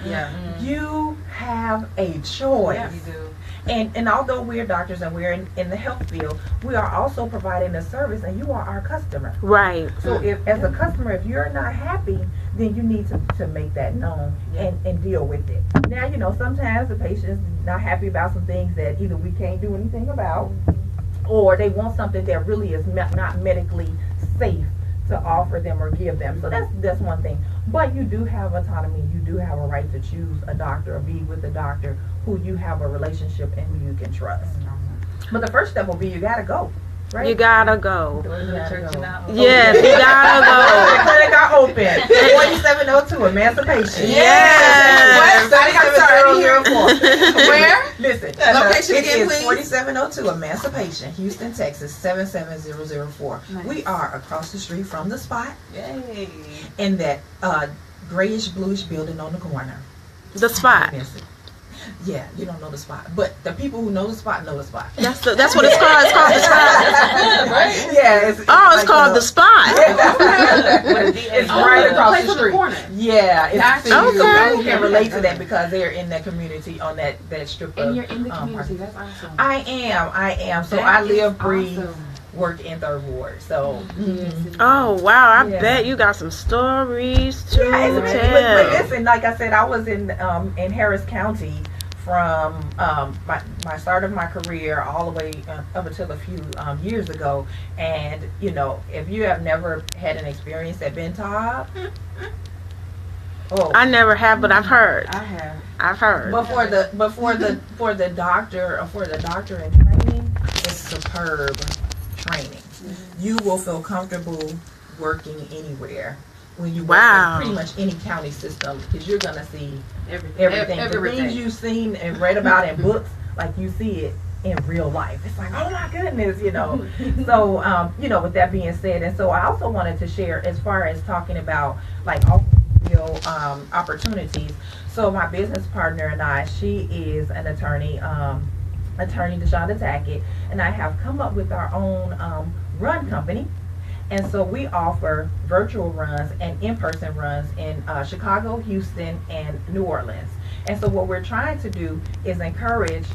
You have a choice. Yeah, you do. And although we're doctors and we're in the health field, we are also providing a service, and you are our customer. Right. So if, as a customer, if you're not happy, then you need to make that known and deal with it. Now, sometimes the patient's not happy about some things that either we can't do anything about, or they want something that really is not medically safe to offer them or give them. So that's one thing. But you do have autonomy. You do have a right to choose a doctor or be with a doctor who you have a relationship and who you can trust. But the first step will be you gotta go. Right? You gotta go. Yes, you gotta go. The clinic are open. 4702 Emancipation. Yes. Where? Listen. Location It again, is please. 4702 Emancipation, Houston, Texas 77004. Nice. We are across the street from the spot Yay. in that grayish bluish building on the corner. The spot. Miss it. Yeah, you don't know the spot, but the people who know the spot know the spot. That's what it's called. It's called the spot. Right? Yeah. It's Like called the spot. It's right across the street. Corner. Yeah, it's Okay. so people can relate to that because they're in that community on that strip. And you're in the community. That's awesome. I am. So I live, breathe, work in Third Ward. So. Oh wow! I Yeah. bet you got some stories to Yeah, tell. but listen, like I said, I was in Harris County from my start of my career all the way up until a few years ago. And you know, if you have never had an experience at Ben Taub, I never have, but I've heard. I have. I've heard. But for the doctor in training, it's superb training. You will feel comfortable working anywhere when you work in pretty much any county system because you're gonna see everything. The things you've seen and read about in books, like you see it in real life. It's like, oh my goodness, you know. So you know, with that being said, and so I also wanted to share as far as talking about like real opportunities. So my business partner and I, she is an attorney, attorney DeShonda Tackett, and I have come up with our own run company. And so we offer virtual runs and in-person runs in Chicago, Houston, and New Orleans. And so what we're trying to do is encourage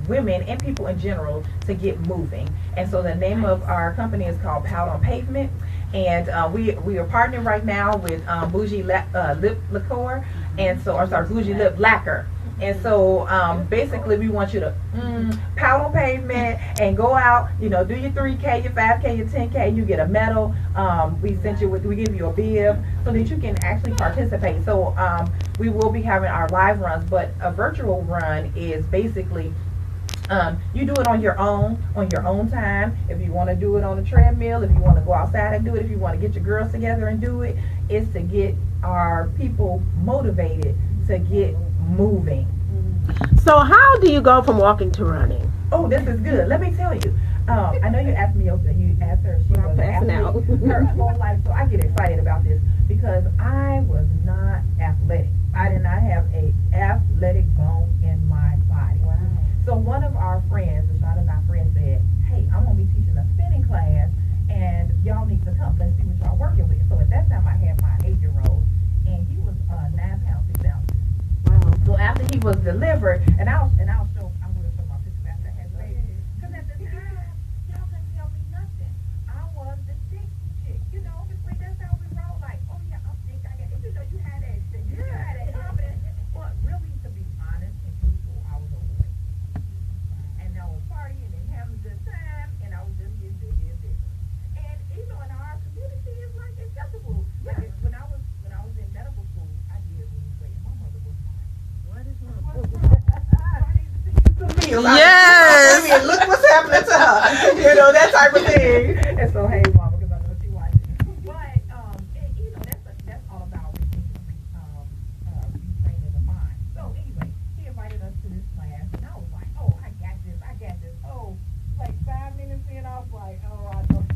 women and people in general to get moving. And so the name of our company is called Pout on Pavement. And we are partnering right now with Bougie Lip Liqueur, and so, Bougie Lip Lacquer. And so basically we want you to pout on pavement and go out, you know, do your 3K, your 5K, your 10K, you get a medal. We give you a bib so that you can actually participate. So we will be having our live runs, but a virtual run is basically you do it on your own time. If you want to do it on a treadmill, if you want to go outside and do it, if you want to get your girls together and do it, it's to get our people motivated to get moving. So how do you go from walking to running? Oh, this is good. Let me tell you. I know you asked me. You asked her. She was passing out. Her whole life. So I get excited about this because I was not athletic. I did not have a athletic bone in my body. Wow. So one of our friends, Rashad and our friend, said, "Hey, I'm gonna be teaching a spinning class, and y'all need to come. Let's see what y'all working with." So at that time, I had my 8-year-old, and he was 9 pounds 6 ounces. Wow. So after he was delivered, and I'll show. I'm gonna show my picture after I had the baby. Because at the time, y'all couldn't tell me nothing. I was the thick chick, you know. Because that's how we roll. Like, oh yeah, I'm thick. I got it. You know, you had that. You had that confidence. But really, to be honest and truthful, I was overweight. And I was partying and having a good time, and I was just getting bigger and bigger. And you know, in our community, it's like acceptable. Like when I was in medical school, I did lose weight. My mother was like, "What is wrong?" Yes. I mean, look what's happening to her. You know, that type of thing. And so, hey, mama, because I know she watches. But and, you know, that's all about retraining the mind. So anyway, he invited us to this class, and I was like, oh, I got this. Oh, like 5 minutes in, I was like, oh, I don't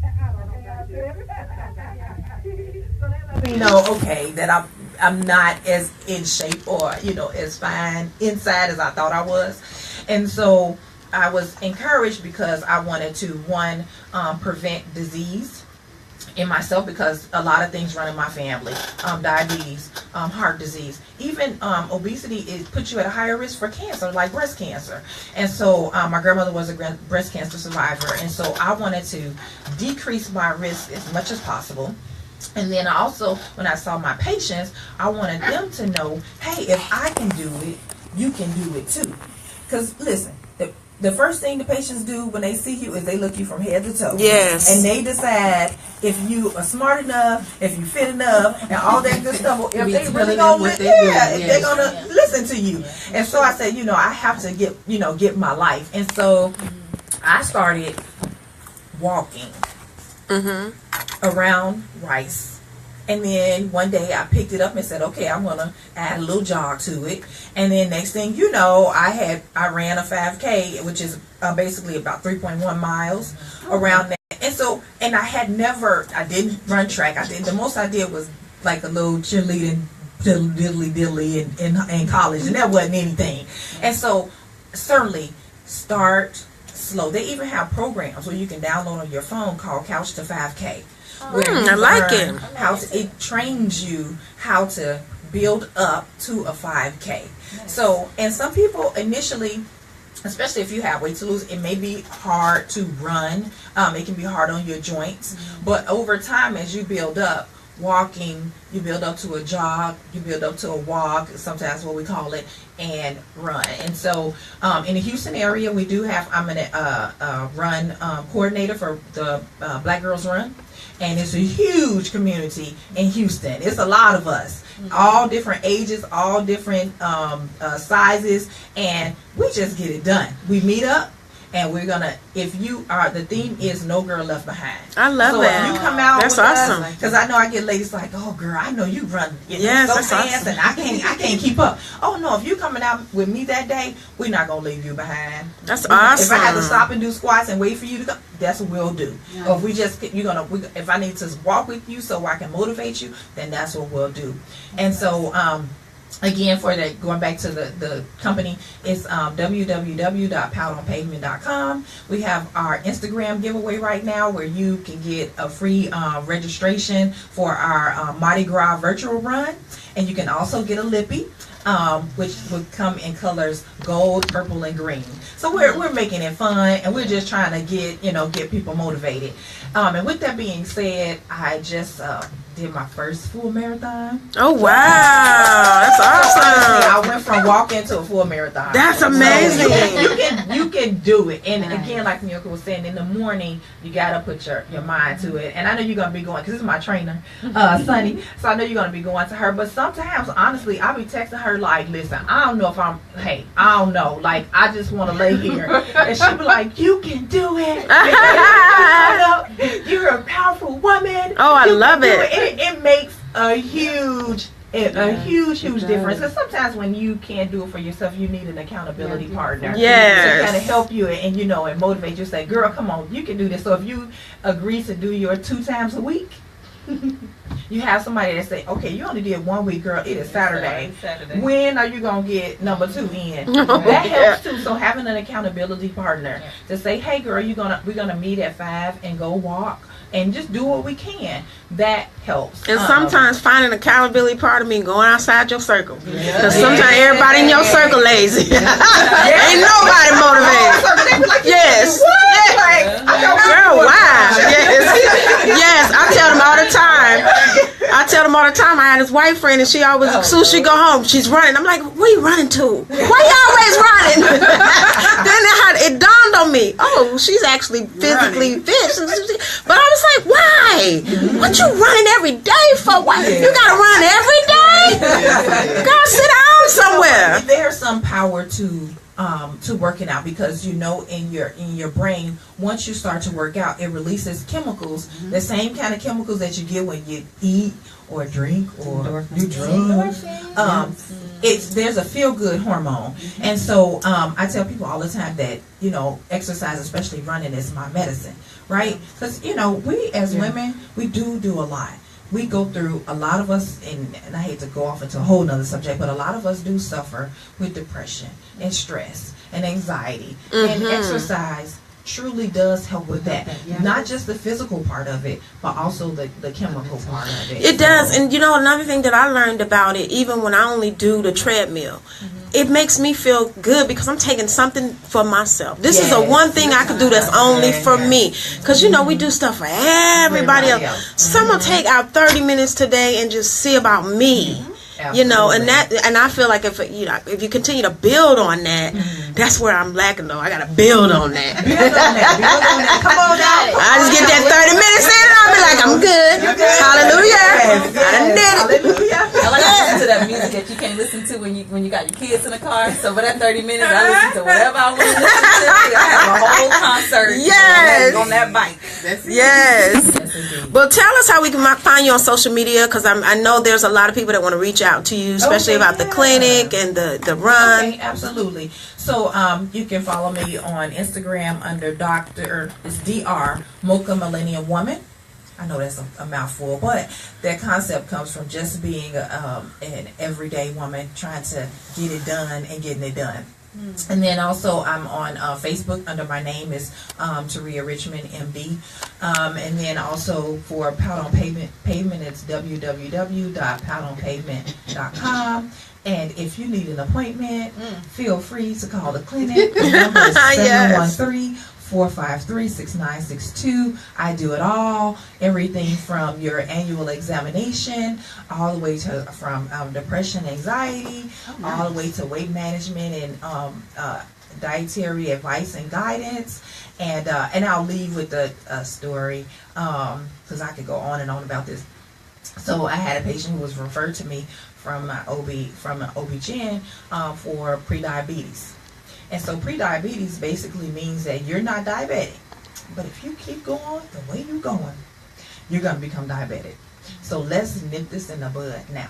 got this. So that let me know, okay, that I'm not as in shape or, you know, as fine inside as I thought I was. And so I was encouraged because I wanted to, one, prevent disease in myself because a lot of things run in my family. Diabetes, heart disease, even obesity puts you at a higher risk for cancer, like breast cancer. And so my grandmother was a breast cancer survivor. And so I wanted to decrease my risk as much as possible. And then also, when I saw my patients, I wanted them to know, hey, if I can do it, you can do it too. Because listen, the first thing the patients do when they see you is they look you from head to toe. Yes. And they decide if you are smart enough, if you fit enough, and all that good stuff. If they really gonna they're gonna listen to you. And so I said, you know, I have to get my life. And so I started walking around Rice. And then one day I picked it up and said, okay, I'm going to add a little jog to it. And then next thing you know, I ran a 5K, which is basically about 3.1 miles around that. And so, and I didn't run track. The most I did was like a little cheerleading diddly in college, and that wasn't anything. And so certainly start slow. They even have programs where you can download on your phone called Couch to 5K. I like it. It trains you how to build up to a 5K. So, and some people initially, especially if you have weight to lose, it may be hard to run. It can be hard on your joints. But over time, as you build up, walking, you build up to a jog, you build up to a walk, sometimes what we call it, and run. And so in the Houston area, we do have, I'm a run coordinator for the Black Girls Run. And it's a huge community in Houston. It's a lot of us, all different ages, all different sizes, and we just get it done. We meet up, and we're gonna. If you are, the theme is no girl left behind. I love that. So if you come out, that's with awesome. Because I know I get ladies like, oh girl, I know you run. Yes, so that's fast, awesome. and I can't keep up. Oh no, if you coming out with me that day, we're not gonna leave you behind. That's awesome. If I have to stop and do squats and wait for you to go, that's what we'll do. Yeah. Or if we just if I need to walk with you so I can motivate you, then that's what we'll do. And so again, for that, going back to the company, it's www.poundonpavement.com. We have our Instagram giveaway right now where you can get a free registration for our Mardi Gras virtual run, and you can also get a lippy, which would come in colors gold, purple, and green. So we're making it fun, and we're just trying to get people motivated. And with that being said, I just did my first full marathon. Oh wow, that's awesome! I went from walking to a full marathon. That's amazing. So you can do it. And again, like Meoka was saying, in the morning you gotta put your mind to it. And I know you're gonna be going, because this is my trainer, Sunni. So I know you're gonna be going to her. But sometimes, honestly, I'll be texting her like, "Listen, I don't know if I don't know. Like, I just want to lay here." And she'll be like, "You can do it. You're a powerful woman." Oh, I love it. It makes a huge difference. Because sometimes when you can't do it for yourself, you need an accountability partner. Yes. To kind of help you and and motivate you. Say, "Girl, come on, you can do this." So if you agree to do your 2 times a week, you have somebody that say, "Okay, you only did 1 week, girl. It is Saturday. When are you gonna get number 2 in?" That helps too. So having an accountability partner to say, "Hey, girl, we're gonna meet at 5 and go walk and just do what we can." That helps. And sometimes finding accountability part of me going outside your circle. Because sometimes everybody in your circle lazy. Ain't nobody motivated. Yes. Girl, why? Yes, I tell them all the time. I had this white friend, and she always, as soon as she go home, she's running. I'm like, "Where you running to? Why you always running?" Then it dawned on me, oh, she's actually physically fit. But I was like, why? What you running every day for? Why? You gotta run every day? Go sit down somewhere. There's some power to working out, because in your brain, once you start to work out, it releases chemicals, the same kind of chemicals that you get when you eat or drink or do drugs. There's a feel good hormone. And so I tell people all the time that exercise, especially running, is my medicine, right? Because we as women, we do a lot. We go through, a lot of us, and I hate to go off into a whole nother subject, but a lot of us do suffer with depression and stress and anxiety. And exercise truly does help with that. Not just the physical part of it, but also the chemical part of it. It does. And another thing that I learned about it, even when I only do the treadmill, it makes me feel good because I'm taking something for myself. This is the one thing I could do that's only for me. Because, we do stuff for everybody else. So I'm going to take out 30 minutes today and just see about me. And I feel like if you continue to build on that, that's where I'm lacking though. I gotta build on that. Come on now. I just get that 30 minutes in and I'll be like, I'm good. Hallelujah. I done did it. I like to listen to that music that you can't listen to when you got your kids in the car. So for that 30 minutes, I listen to whatever I want to listen to. I have a whole concert on that bike. Yes. Well, tell us how we can find you on social media, because I know there's a lot of people that want to reach out to you, especially about the clinic and the run. Okay, absolutely. So you can follow me on Instagram under Dr. Mocha Millennium Woman. I know that's a mouthful, but that concept comes from just being an everyday woman trying to get it done and getting it done. And then also I'm on Facebook under my name is Teriya Richmond MD. And then also for Pout on Pavement, it's www.poutonpavement.com. And if you need an appointment, feel free to call the clinic. The number is 713-453-6962. I do it all. Everything from your annual examination, all the way to from depression, anxiety, all the way to weight management and dietary advice and guidance. And I'll leave with a story because I could go on and on about this. So I had a patient who was referred to me from an OB-GYN for prediabetes. And so prediabetes basically means that you're not diabetic. But if you keep going the way you're going, you're going to become diabetic. So let's nip this in the bud now.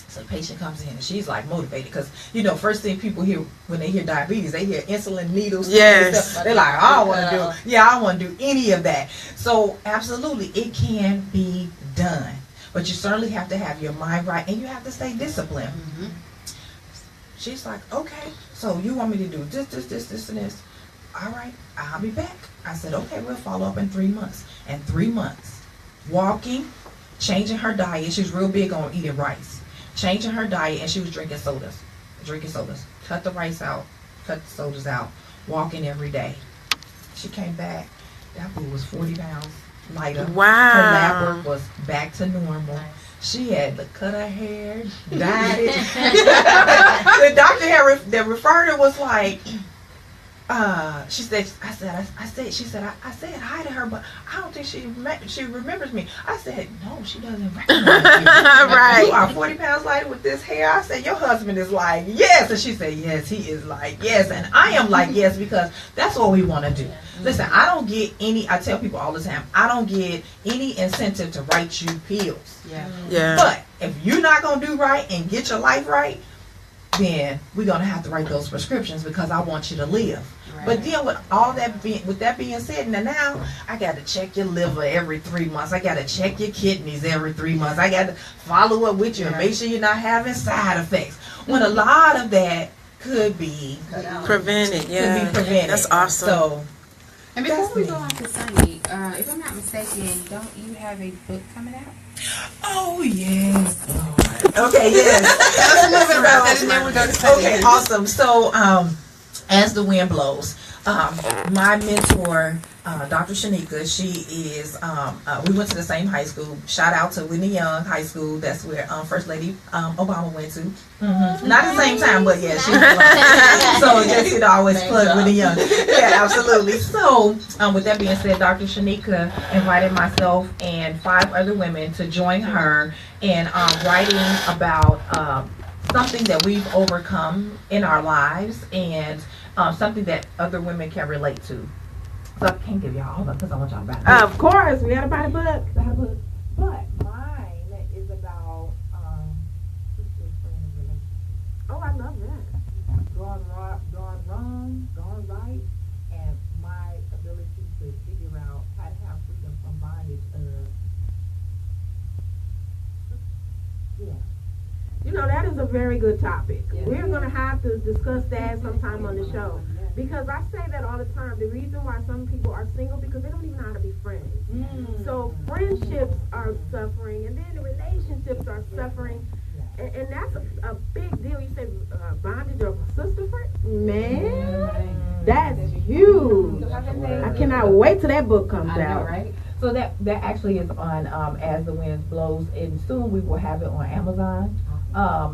So the patient comes in and she's like motivated because, first thing people hear when they hear diabetes, they hear insulin needles. Yes. They're like, I don't want to do, I don't want to do any of that. So absolutely, it can be done. But you certainly have to have your mind right and you have to stay disciplined. She's like, okay, so you want me to do this, and this. All right, I'll be back. I said, okay, we'll follow up in 3 months. And 3 months, walking, changing her diet. She was real big on eating rice. Changing her diet, and she was drinking sodas. Cut the rice out, cut the sodas out, walking every day. She came back. That food was 40 pounds lighter. Wow. Her lab work was back to normal. She had to cut her hair, dyed it. The doctor that referred her was like, she said hi to her, but I don't think she remembers me. I said, no, she doesn't recognize you. Right. You are 40 pounds lighter with this hair. I said, your husband is like, yes. And she said, yes, he is like, yes. And I am like, yes, because that's what we want to do. Listen, I don't get I tell people all the time, I don't get any incentive to write you pills. Yeah. But if you're not going to do right and get your life right, then we're going to have to write those prescriptions because I want you to live. Right. But then with all that being said, now I got to check your liver every 3 months. I got to check your kidneys every 3 months. I got to follow up with you and make sure you're not having side effects. When a lot of that could be prevented. Yeah. Could be prevented. That's awesome. So, and before we go on to Sunny, if I'm not mistaken, don't you have a book coming out? Oh, yes. Okay, yes. Tell us a little bit about that and then we'll go to Sunny. Okay, awesome. So, As the Wind Blows, my mentor, Dr. Shanika, she is, we went to the same high school. Shout out to Whitney Young High School. That's where First Lady Obama went to. Not at the same time, but yeah, she was so just to always plug Whitney Young. Yeah, absolutely. So with that being said, Dr. Shanika invited myself and 5 other women to join her in writing about something that we've overcome in our lives and something that other women can relate to. So I can't give y'all all of because I want y'all to buy it. Of course, we gotta buy the book. But mine is about Oh, I love that. gone wrong, gone right, and my ability to figure out how to have freedom from bondage That is a very good topic. Yeah. We're going to have to discuss that sometime on the show. Because I say that all the time. The reason why some people are single, because they don't even know how to be friends. So friendships are suffering, and then the relationships are suffering. And that's a big deal. You say bondage of a sister friend? Man, that's huge. I cannot wait till that book comes out. Right? So that actually is on As the Wind Blows, and soon we will have it on Amazon.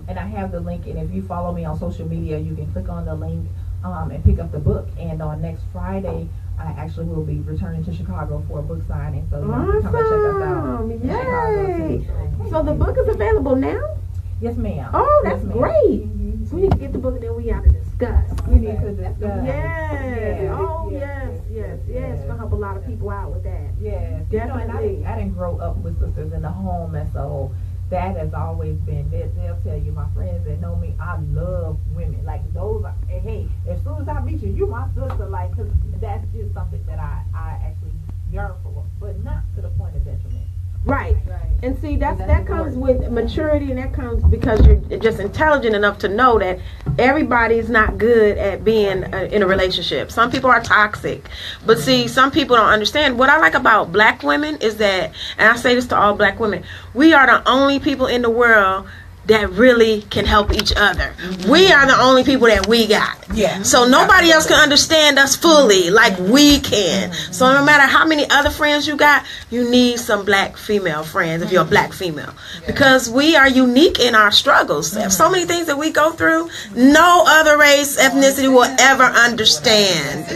And I have the link, and if you follow me on social media, you can click on the link and pick up the book. And on next Friday, I actually will be returning to Chicago for a book signing, so you can come and check us out in Chicago too. So the book is available now? Yes, ma'am. Oh, that's great. So we need to get the book, and then we have to discuss. We need to discuss. Yes. Oh, yes. It's gonna help a lot of people out with that. Yes, Definitely. I didn't grow up with sisters in the home, and so that has always been. They'll tell you, my friends that know me, I love women. Like those. Hey, as soon as I meet you, you my sister. Like, 'cause that's just something that I actually yearn for, but not to the point of detriment. Right. And see, that comes with maturity, and that comes because you're just intelligent enough to know that everybody's not good at being in a relationship. Some people are toxic. But see, some people don't understand. What I like about black women is that, and I say this to all black women, we are the only people in the world that really can help each other. We are the only people that we got. Yeah. So nobody else can understand us fully like we can. So no matter how many other friends you got, you need some black female friends if you're a black female. Because we are unique in our struggles. So many things that we go through, no other race, ethnicity will ever understand.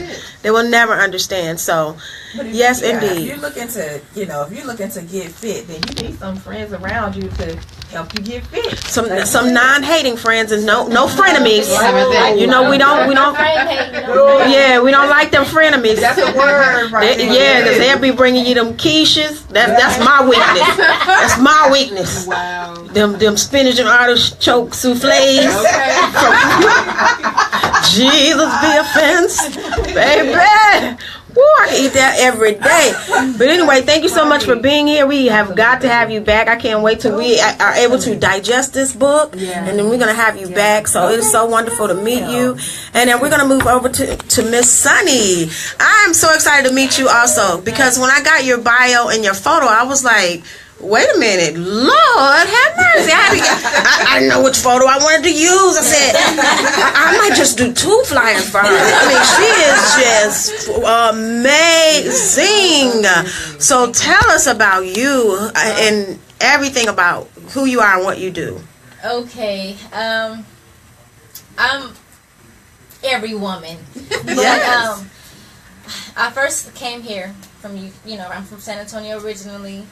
They will never understand. So yes, indeed. If you're looking to, if you're looking to get fit, then you need some friends around you to help you get fit. Some non-hating friends and no frenemies. We don't. Yeah, we don't like them frenemies. That's a word, right? Because they'll be bringing you them quiches. That's my weakness. That's my weakness. Wow. Them spinach and artichoke souffles. Jesus be offense, baby. Woo, I can eat that every day. But anyway, thank you so much for being here. We have got to have you back. I can't wait till we are able to digest this book. And then we're going to have you back. So it is so wonderful to meet you. And then we're going to move over to Miss Sunni. I'm so excited to meet you also. Because when I got your bio and your photo, I was like, wait a minute, Lord have mercy. I didn't know which photo I wanted to use. I said, I might just do 2 flyers for her. I mean, she is just amazing. So tell us about you and everything about who you are and what you do. Okay. I'm every woman. Yes. But, I first came here from, I'm from San Antonio originally.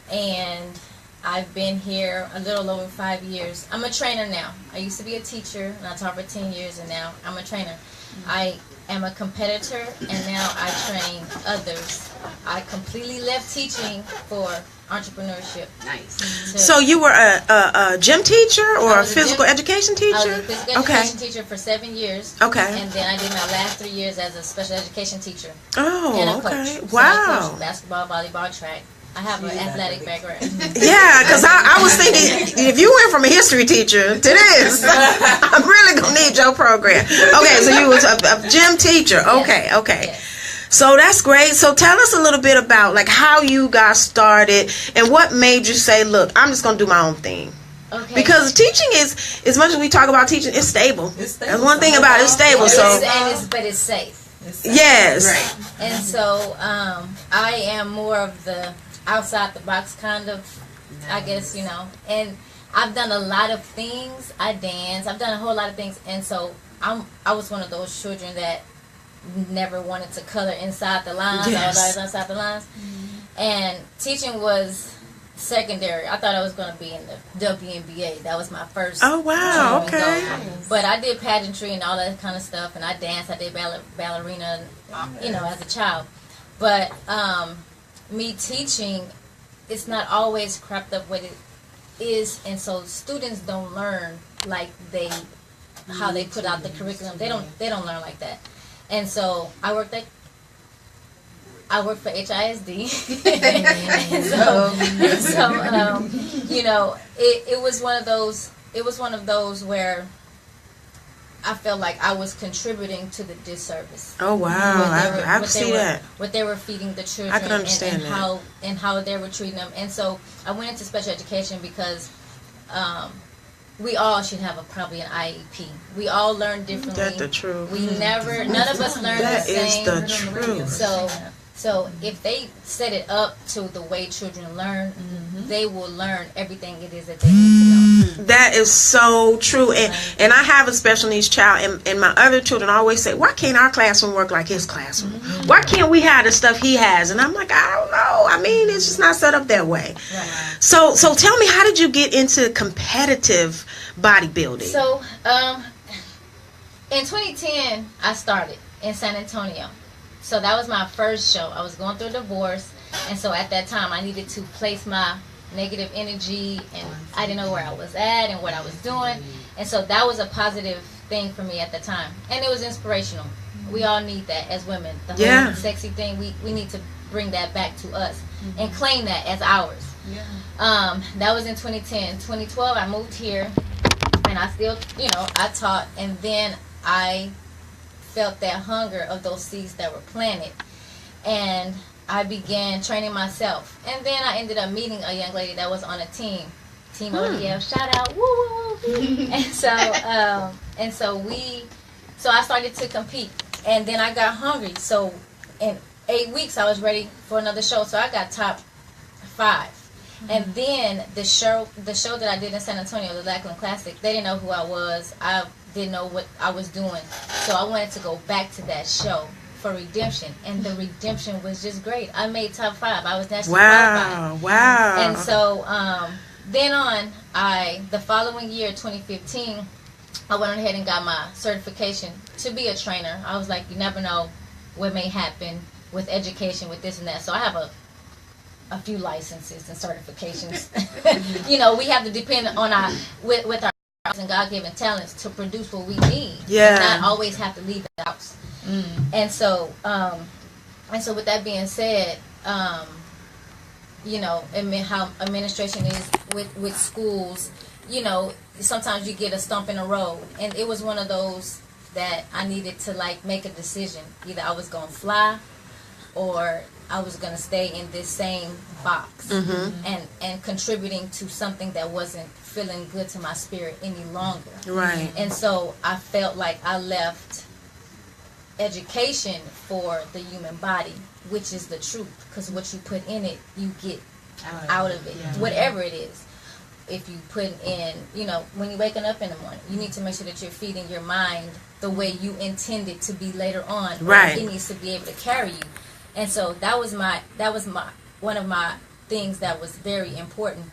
And I've been here a little over 5 years. I'm a trainer now. I used to be a teacher, and I taught for 10 years, and now I'm a trainer. I am a competitor, and now I train others. I completely left teaching for entrepreneurship. Nice. So you were a gym teacher or a physical education teacher? I was a physical education teacher for 7 years. Okay. And then I did my last 3 years as a special education teacher. Oh, and a okay. coach. Wow. So I coach basketball, volleyball, track. I have an athletic background. Yeah, because I was thinking, if you went from a history teacher to this, I'm really going to need your program. Okay, so you was a gym teacher. Okay, okay. Yes. So that's great. So tell us a little bit about like how you got started and what made you say, look, I'm just going to do my own thing. Okay. Because teaching is, as much as we talk about teaching, it's stable. That's one thing about it, it's stable. But it's safe. Yes. Right. And so I am more of the outside the box kind of, I guess, and I've done a lot of things. I dance. I've done a whole lot of things. And so I was one of those children that never wanted to color inside the lines. Yes. I was outside the lines. And teaching was secondary. I thought I was going to be in the WNBA. That was my first. Oh, wow. Okay. But I did pageantry and all that kind of stuff. And I danced. I did ballerina, as a child. But me teaching, it's not always cropped up what it is, and so students don't learn like how they put out the curriculum. They don't learn like that. And so I work for HISD. It was one of those where I felt like I was contributing to the disservice. Oh wow, I see that. What they were feeding the children, I can understand and how they were treating them. And so I went into special education because we all should have probably an IEP. We all learn differently. That's the truth. None of us learn the same. That is the truth. So if they set it up to the way children learn, they will learn everything it is that they need to know. That is so true. And I have a special needs child, and my other children always say, why can't our classroom work like his classroom? Why can't we have the stuff he has? And I'm like, I don't know. I mean, it's just not set up that way. Right. So tell me, how did you get into competitive bodybuilding? So in 2010, I started in San Antonio. So that was my first show. I was going through a divorce, and so at that time I needed to place my negative energy, and I didn't know where I was at and what I was doing, and so that was a positive thing for me at the time, and it was inspirational. We all need that as women. The whole sexy thing, we need to bring that back to us and claim that as ours. That was in 2010. 2012, I moved here, and I still, I taught, and then I felt that hunger of those seeds that were planted, and I began training myself. And then I ended up meeting a young lady that was on a team ODF, shout out, woo woo woo. And so I started to compete, and then I got hungry. So in 8 weeks, I was ready for another show. So I got top 5. And then the show that I did in San Antonio, the Lackland Classic, they didn't know who I was. I didn't know what I was doing. So I wanted to go back to that show for redemption, and the redemption was just great. I made top 5. I was nationally qualified. Wow. And so then on, the following year, 2015, I went ahead and got my certification to be a trainer. I was like, you never know what may happen with education, with this and that. So I have a few licenses and certifications. We have to depend on our with our and God-given talents to produce what we need. Yeah. And not always have to leave the house. And so with that being said, how administration is with schools, sometimes you get a stump in the road, and it was one of those that I needed to make a decision. Either I was gonna fly, or I was gonna stay in this same box and contributing to something that wasn't feeling good to my spirit any longer. Right. And so I felt like I left education for the human body, which is the truth, because what you put in it, you get out of it, whatever it is. If you put in, when you're waking up in the morning, you need to make sure that you're feeding your mind the way you intend it to be later on. Right. It needs to be able to carry you. And so that was one of my things that was very important.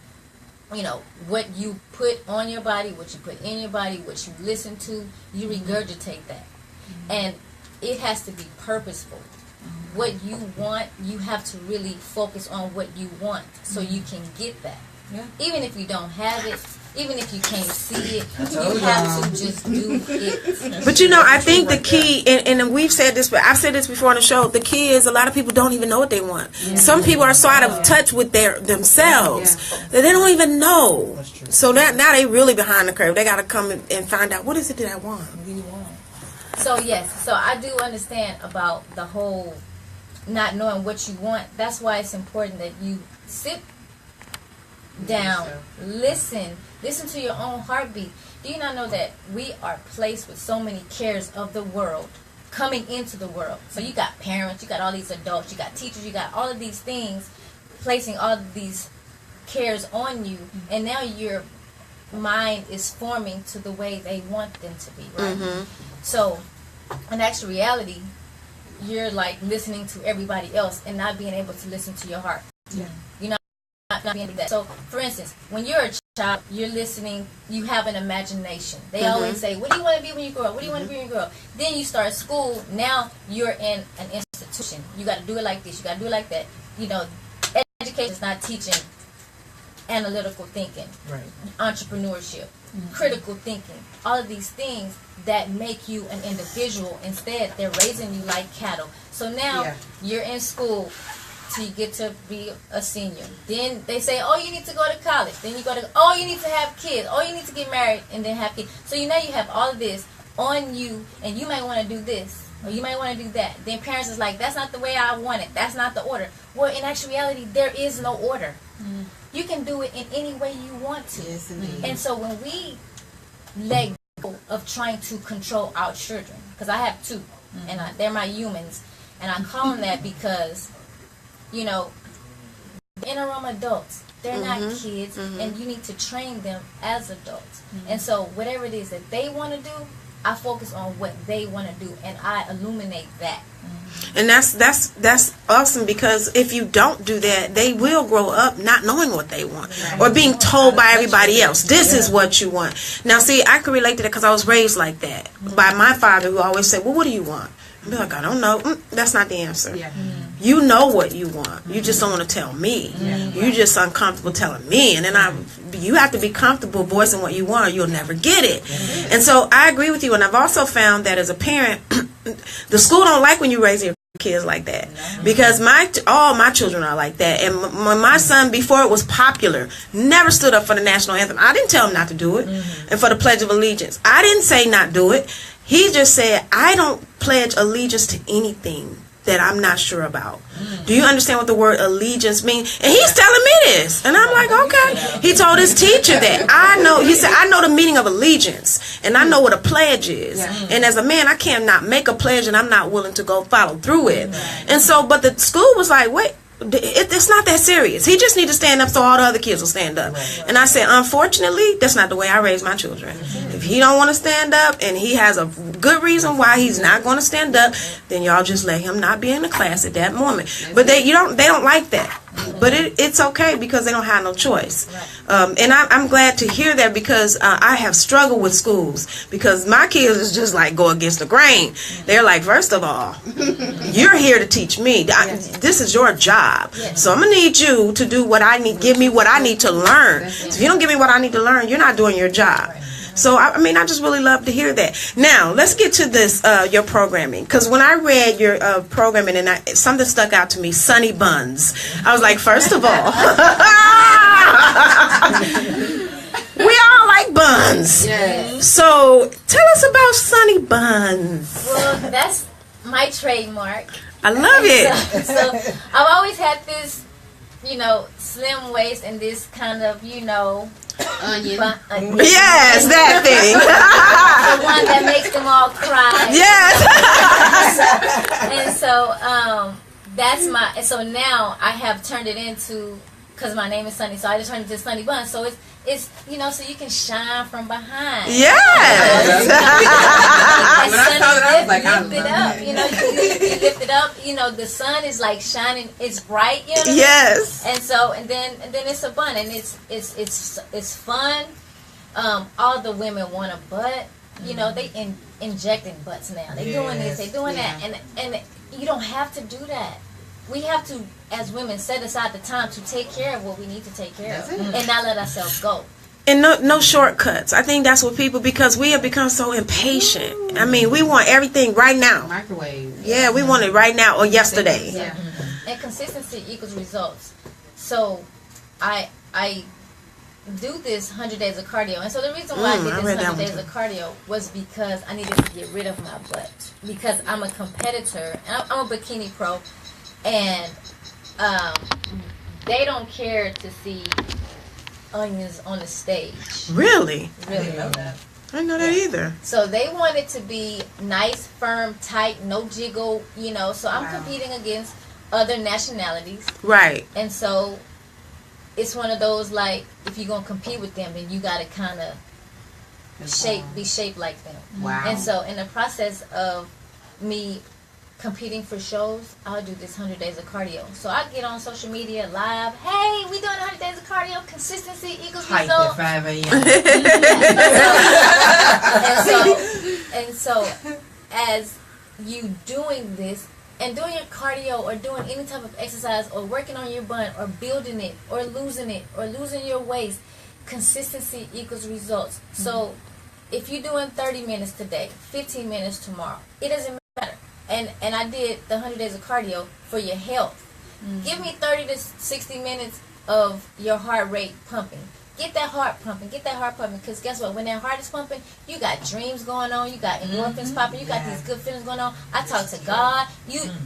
What you put on your body, what you put in your body, what you listen to, you regurgitate that. And it has to be purposeful. What you want, you have to really focus on what you want so you can get that. Yeah. Even if you don't have it, even if you can't see it, you have to just do it. But I think the key, and we've said this, but I've said this before on the show, the key is a lot of people don't even know what they want. Yeah. Some people are so out of touch with themselves that they don't even know. So now they really behind the curve. They got to come and find out, what is it that I want? What do you want? So yes, so I do understand about the whole not knowing what you want. That's why it's important that you sit down, listen to your own heartbeat. Do you not know that we are placed with so many cares of the world coming into the world? So you got parents, you got all these adults, you got teachers, you got all of these things placing all of these cares on you, and now your mind is forming to the way they want them to be, right? So in actual reality, you're listening to everybody else and not being able to listen to your heart. You're not being able to do that. So for instance, when you're a child, you're listening, you have an imagination. They always say, what do you want to be when you grow up? What do you want to be when you grow up? Then you start school, now you're in an institution. You got to do it like this, you got to do it like that. Education is not teaching analytical thinking, entrepreneurship, critical thinking, all of these things that make you an individual. Instead, they're raising you like cattle. So now you're in school till you get to be a senior. Then they say, oh, you need to go to college. Then you go to, oh, you need to have kids. Oh, you need to get married and then have kids. So you have all of this on you, and you might want to do this, or you might want to do that. Then parents is like, that's not the way I want it. That's not the order. Well, in actual reality, there is no order. You can do it in any way you want to. Yes, indeed. And so when we let go of trying to control our children, because I have 2, and they're my humans, and I call them that because, interim adults, they're not kids, and you need to train them as adults. And so whatever it is that they want to do, I focus on what they want to do, and I illuminate that. And that's awesome, because if you don't do that, they will grow up not knowing what they want, or being told by everybody else, this is what you want. Now, see, I can relate to that because I was raised like that by my father, who always said, well, what do you want? I'd be like, I don't know. That's not the answer. You know what you want. You just don't want to tell me. You just uncomfortable telling me. And then you have to be comfortable voicing what you want, or you'll never get it. And so I agree with you. And I've also found that as a parent, the school don't like when you raise your kids like that, because all my children are like that. And my son, before it was popular, never stood up for the national anthem. I didn't tell him not to do it. And for the Pledge of Allegiance, I didn't say not do it. He just said, I don't pledge allegiance to anything that I'm not sure about. Do you understand what the word allegiance means? And he's telling me this. And I'm like, okay. He told his teacher that. I know, he said, I know the meaning of allegiance. And I know what a pledge is. And as a man, I cannot make a pledge and I'm not willing to go follow through it. And so, but the school was like, wait, it's not that serious. He just needs to stand up so all the other kids will stand up. And I said, unfortunately, that's not the way I raise my children. If he don't want to stand up and he has a good reason why he's not going to stand up, then y'all just let him not be in the class at that moment. But they don't like that. But it's okay because they don't have no choice. And I'm glad to hear that, because I have struggled with schools, because my kids is just like go against the grain. They're like, first of all, you're here to teach me. This is your job. So I'm going to need you to do what I need. Give me what I need to learn. So if you don't give me what I need to learn, you're not doing your job. So, I mean, I just really love to hear that. Now, let's get to this, your programming. Because when I read your programming, and something stuck out to me, Sunni buns. I was like, first of all, we all like buns. Yes. So, tell us about Sunni buns. Well, that's my trademark. I love it. So, I've always had this, slim waist and this kind of, onion. Yes, that thing. The one that makes them all cry. Yes. And so that's my. So now I have turned it into, because my name is Sunni, so I just turned it to Sunni bun. So it's so you can shine from behind. Yes. When I saw it, I was like, I lift it up. You lift it up. The sun is like shining. It's bright. Yes. And so and then it's a bun, and it's fun. All the women want a butt. They injecting butts now. They doing this. They doing that, and you don't have to do that. We have to, as women, set aside the time to take care of what we need to take care of, and not let ourselves go. And no shortcuts. I think that's what people, because we have become so impatient. I mean, we want everything right now. Microwave. Yeah, we want it right now or yesterday. Yeah. And consistency equals results. So, I do this 100 days of cardio. And so the reason why I did this 100 days of cardio was because I needed to get rid of my butt. Because I'm a competitor. And I'm a bikini pro. And they don't care to see onions on the stage. Really? Really? I didn't know that. I didn't know that either. So they want it to be nice, firm, tight, no jiggle, So I'm competing against other nationalities. Right. And so it's one of those, like, if you're going to compete with them, then you got to kind of be shaped like them. Wow. And so in the process of me competing for shows, I'll do this 100 days of cardio. So I get on social media live. Hey, we doing 100 days of cardio. Consistency equals Hype results. at 5 a.m. and so as you doing this and doing your cardio or doing any type of exercise or working on your bun or building it or losing your waist, consistency equals results. So if you're doing 30 minutes today, 15 minutes tomorrow, it doesn't matter. And I did the 100 days of cardio for your health. Give me 30 to 60 minutes of your heart rate pumping. Get that heart pumping. Because guess what? When that heart is pumping, you got dreams going on. You got endorphins popping. You got these good feelings going on. I talk to God.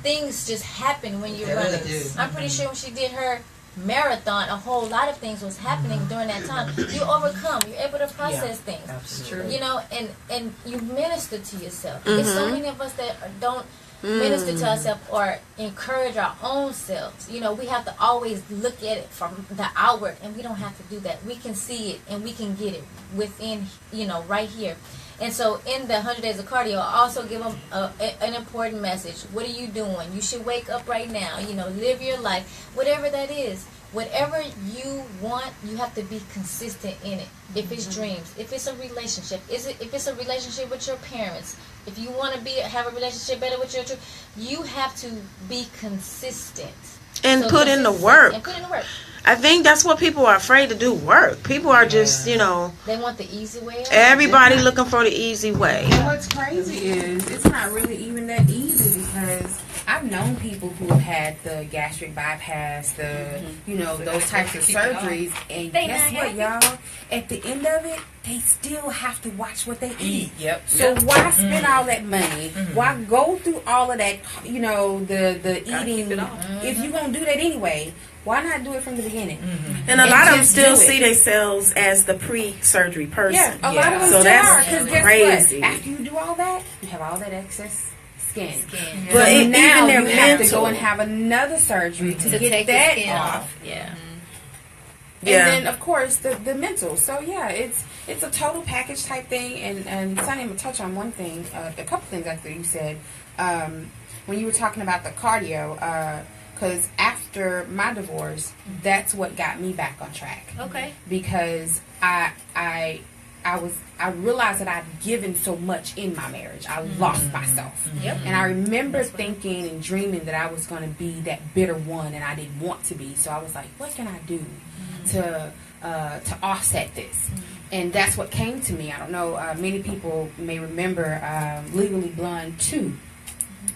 Things just happen when you're running. I'm pretty sure when she did her marathon, a whole lot of things was happening during that time. You overcome. You're able to process things. That's true. And you minister to yourself. There's so many of us that don't minister to ourselves or encourage our own selves. We have to always look at it from the outward, and we don't have to do that. We can see it and we can get it within, right here. And so in the 100 days of cardio, I also give them an important message. What are you doing? You should wake up right now. Live your life. Whatever that is. Whatever you want, you have to be consistent in it. If it's dreams, if it's a relationship, if it's a relationship with your parents, if you want to have a relationship better with your children, you have to be consistent. And put in the work. And put in the work. I think that's what people are afraid to do, work. People are just, They want the easy way. Everybody looking for the easy way. And what's crazy is it's not really even that easy, because I I've known people who have had the gastric bypass, those types of surgeries, and guess what, y'all? At the end of it, they still have to watch what they eat. So why spend all that money? Why go through all of that, the eating, if you're going to do that anyway? Why not do it from the beginning? And a lot of them still see themselves as the pre-surgery person. Yeah, a lot of them so still are. Because guess crazy. what? After you do all that, you have all that excess skin. But even now their you have to go and have another surgery to get that off. Yeah. And then, of course, the mental. So, yeah, it's a total package type thing. And Sunni, I'm going to touch on one thing, a couple things actually you said. When you were talking about the cardio, because after my divorce, that's what got me back on track. Okay. Because I realized that I'd given so much in my marriage. I lost myself. And I remember thinking and dreaming that I was going to be that bitter one, and I didn't want to be. So I was like, what can I do to offset this? And that's what came to me. I don't know, many people may remember Legally Blonde 2,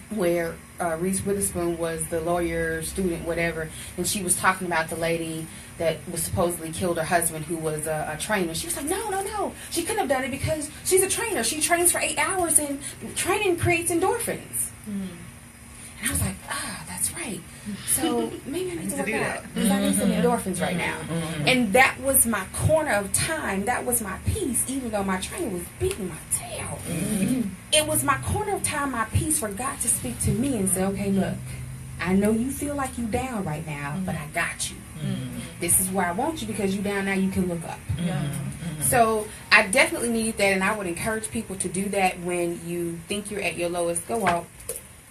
where Reese Witherspoon was the lawyer, student, whatever, and she was talking about the lady that was supposedly killed her husband, who was a trainer. She was like, no, she couldn't have done it because she's a trainer. She trains for 8 hours, and training creates endorphins. And I was like, that's right. So maybe I need to work out because I need some endorphins right now. And that was my corner of time. That was my peace, even though my trainer was beating my tail. It was my corner of time, my peace, for God to speak to me and say, okay, look, I know you feel like you down right now, but I got you. This is where I want you, because you down now, you can look up. So I definitely need that, and I would encourage people to do that when you think you're at your lowest. Go out.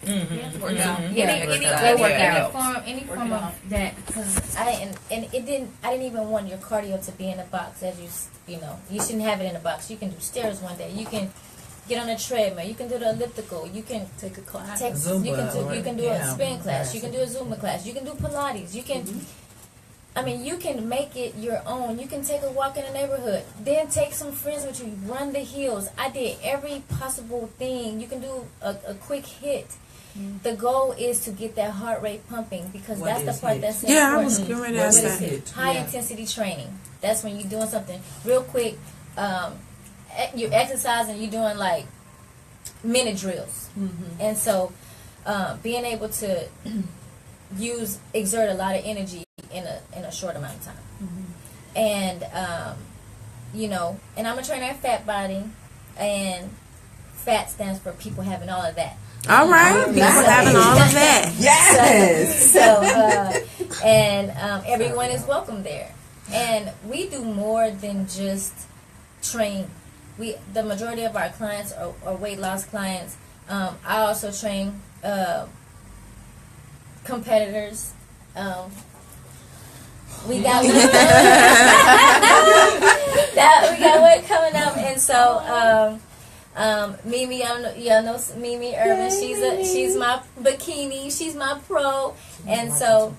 Work out. Any form of that, because I didn't even want your cardio to be in a box. As you shouldn't have it in a box. You can do stairs one day. You can get on a treadmill. You can do the elliptical. You can take a class. You can do a spin class. You can do a Zumba class. You can do Pilates. You can. You can make it your own. You can take a walk in the neighborhood. Then take some friends with you. Run the hills. I did every possible thing. You can do a quick hit. The goal is to get that heart rate pumping, because that's the part that's important. Yeah, I was going to ask that. High intensity training. That's when you're doing something real quick. You're exercising. You're doing like minute drills, and so being able to exert a lot of energy in a short amount of time. And and I'm a trainer at Fat Body, and FAT stands for people having all of that. All right, people having all of that. Yes. Everyone is welcome there, and we do more than just train. The majority of our clients are weight loss clients. I also train competitors. We got one coming up, and so. Mimi, y'all know Mimi Irvin. She's my bikini. She's my pro, and so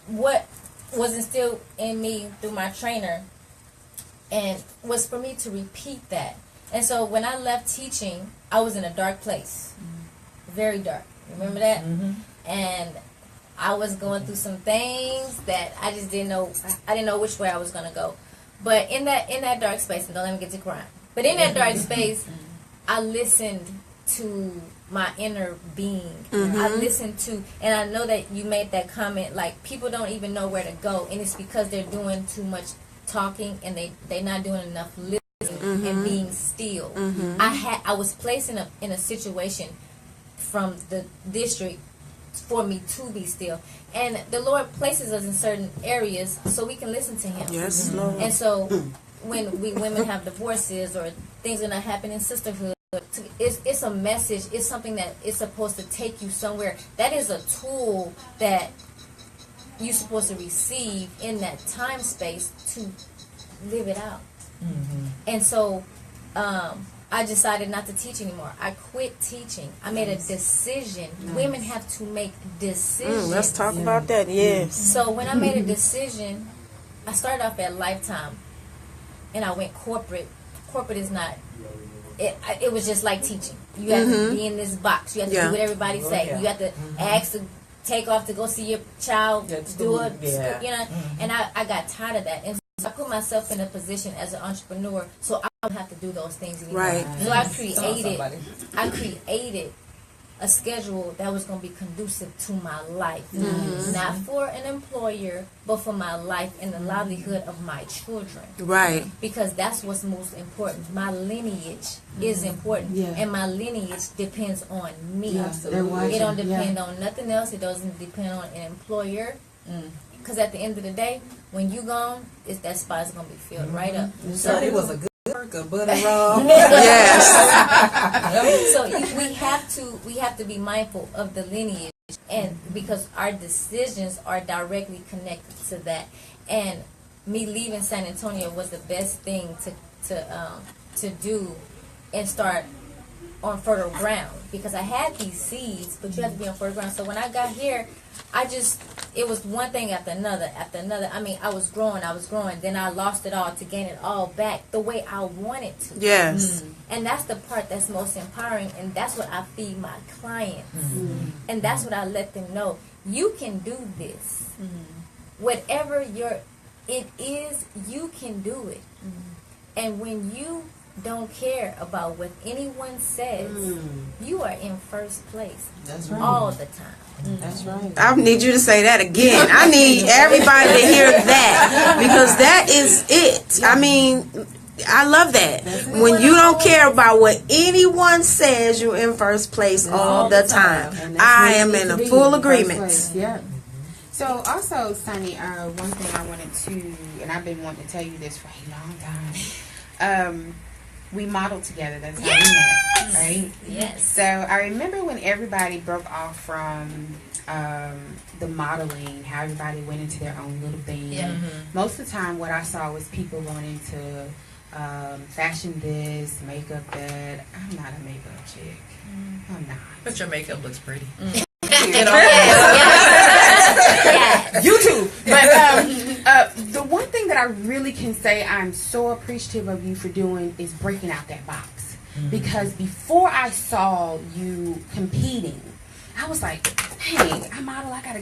what was instilled in me through my trainer, and was for me to repeat that. And so when I left teaching, I was in a dark place, very dark. Remember that? And I was going through some things that I just didn't know. I didn't know which way I was going to go. But in that dark space, and don't let me get to crying. But in that dark space, I listened to my inner being. I listened to, and I know that you made that comment, like people don't even know where to go, and it's because they're doing too much talking, and they're not doing enough listening and being still. I was placed in a situation from the district for me to be still, and the Lord places us in certain areas so we can listen to Him. Yes, Lord. And so when we women have divorces or things are not happening in sisterhood, it's a message. It's something that is supposed to take you somewhere. That is a tool that you're supposed to receive in that time space to live it out. And so I decided not to teach anymore. I quit teaching. I made a decision. Women have to make decisions. Let's talk about that. Yes. So when I made a decision, I started off at Lifetime, and I went corporate. Corporate is not it was just like teaching. You have to be in this box. You have to do what everybody say. You have to ask to take off to go see your child, do it, you know. And I got tired of that. And so I put myself in a position as an entrepreneur so I don't have to do those things anymore. Right. So I created a schedule that was going to be conducive to my life. Not for an employer, but for my life and the livelihood of my children. Right. Because that's what's most important. My lineage is important. And my lineage depends on me. It don't depend on nothing else. It doesn't depend on an employer. Because at the end of the day, when you gone, that spot is going to be filled right up. So it was a good worker, but wrong. Yes. So we have to be mindful of the lineage, and because our decisions are directly connected to that. And me leaving San Antonio was the best thing to do and start on fertile ground, because I had these seeds, but you have to be on fertile ground. So when I got here, it was one thing after another. I mean, I was growing, then I lost it all to gain it all back the way I wanted to. Yes. And that's the part that's most empowering, and that's what I feed my clients. And that's what I let them know. You can do this. Whatever it is, you can do it. And when you don't care about what anyone says, you are in first place. That's right. All the time. That's right. I need you to say that again. I need everybody to hear that, because that is it. I mean, I love that. When you don't care about what anyone says, you're in first place all the time. I am in a full agreement. Yeah. So also, Sunny, one thing I wanted to, and I've been wanting to tell you this for a long time. We modeled together. That's how we met, right? Yes. So I remember when everybody broke off from the modeling, how everybody went into their own little thing. Most of the time, what I saw was people wanting to fashion this, makeup that. I'm not a makeup chick. I'm not. But your makeup looks pretty. You too. But the one thing that I really can say I'm so appreciative of you for doing is breaking out that box. Because before I saw you competing, I was like, hey, I model, I gotta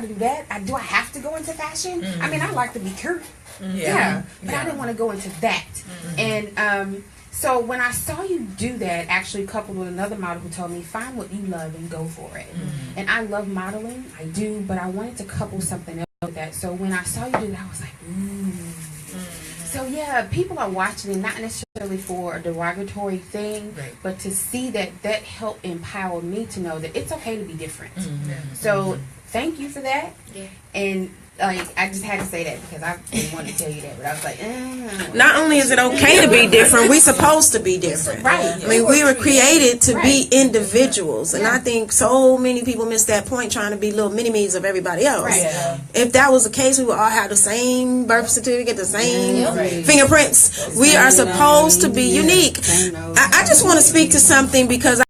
do that. Do I have to go into fashion? I mean, I like to be cute. But I didn't want to go into that. And so when I saw you do that, actually coupled with another model who told me, find what you love and go for it. And I love modeling, I do, but I wanted to couple something else with that. So when I saw you do that, I was like, So yeah, people are watching it not necessarily for a derogatory thing, but to see that helped empower me to know that it's okay to be different. So thank you for that. And like, I just had to say that because I didn't want to tell you that, but I was like, Not only is it okay to be different, we're supposed to be different. Right. I mean, we were created to be individuals, and I think so many people miss that point trying to be little mini-me's of everybody else. If that was the case, we would all have the same birth certificate, the same fingerprints. We are supposed to be unique. I just want to speak to something because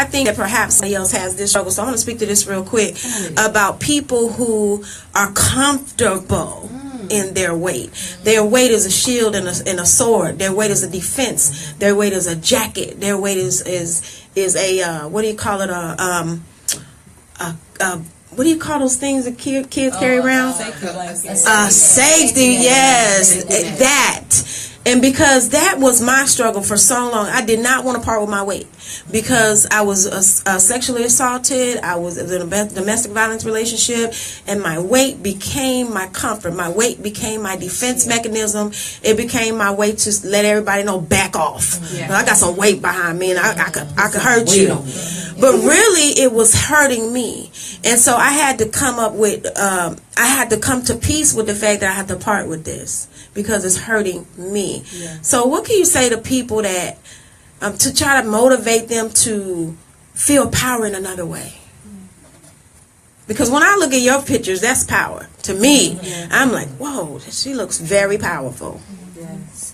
I think that perhaps somebody else has this struggle, so I want to speak to this real quick about people who are comfortable in their weight. Their weight is a shield and a sword. Their weight is a defense. Their weight is a jacket. Their weight is a what do you call it? What do you call those things that kids carry around? Safety, yes, that. And because that was my struggle for so long, I did not want to part with my weight because I was sexually assaulted. I was in a domestic violence relationship, and my weight became my comfort. My weight became my defense mechanism. It became my way to let everybody know, back off. I got some weight behind me, and I could hurt you. But really, it was hurting me, and so I had to come up with. I had to come to peace with the fact that I had to part with this because it's hurting me. So what can you say to people that to try to motivate them to feel power in another way? Because when I look at your pictures, that's power to me. I'm like, whoa, she looks very powerful.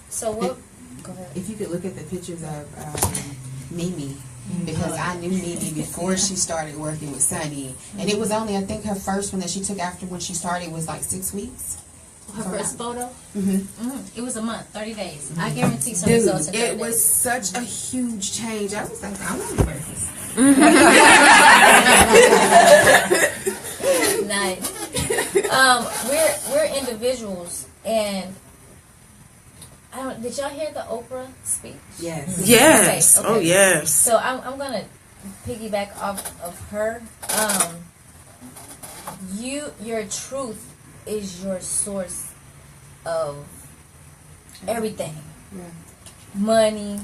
So what? Go ahead. If you could look at the pictures of Mimi. Because I knew Mimi before she started working with Sunni. And it was only, I think her first one that she took after when she started was like 6 weeks. Her first photo? It was a month, 30 days. I Mm-hmm. guarantee some Dude, results in 30 it was days. such a huge change. I was like, I want to wear this. Nice. We're individuals, and did y'all hear the Oprah speech? Yes. Yes. Okay. Oh, yes. So I'm gonna piggyback off of her. Your truth is your source of everything. Yeah. Money,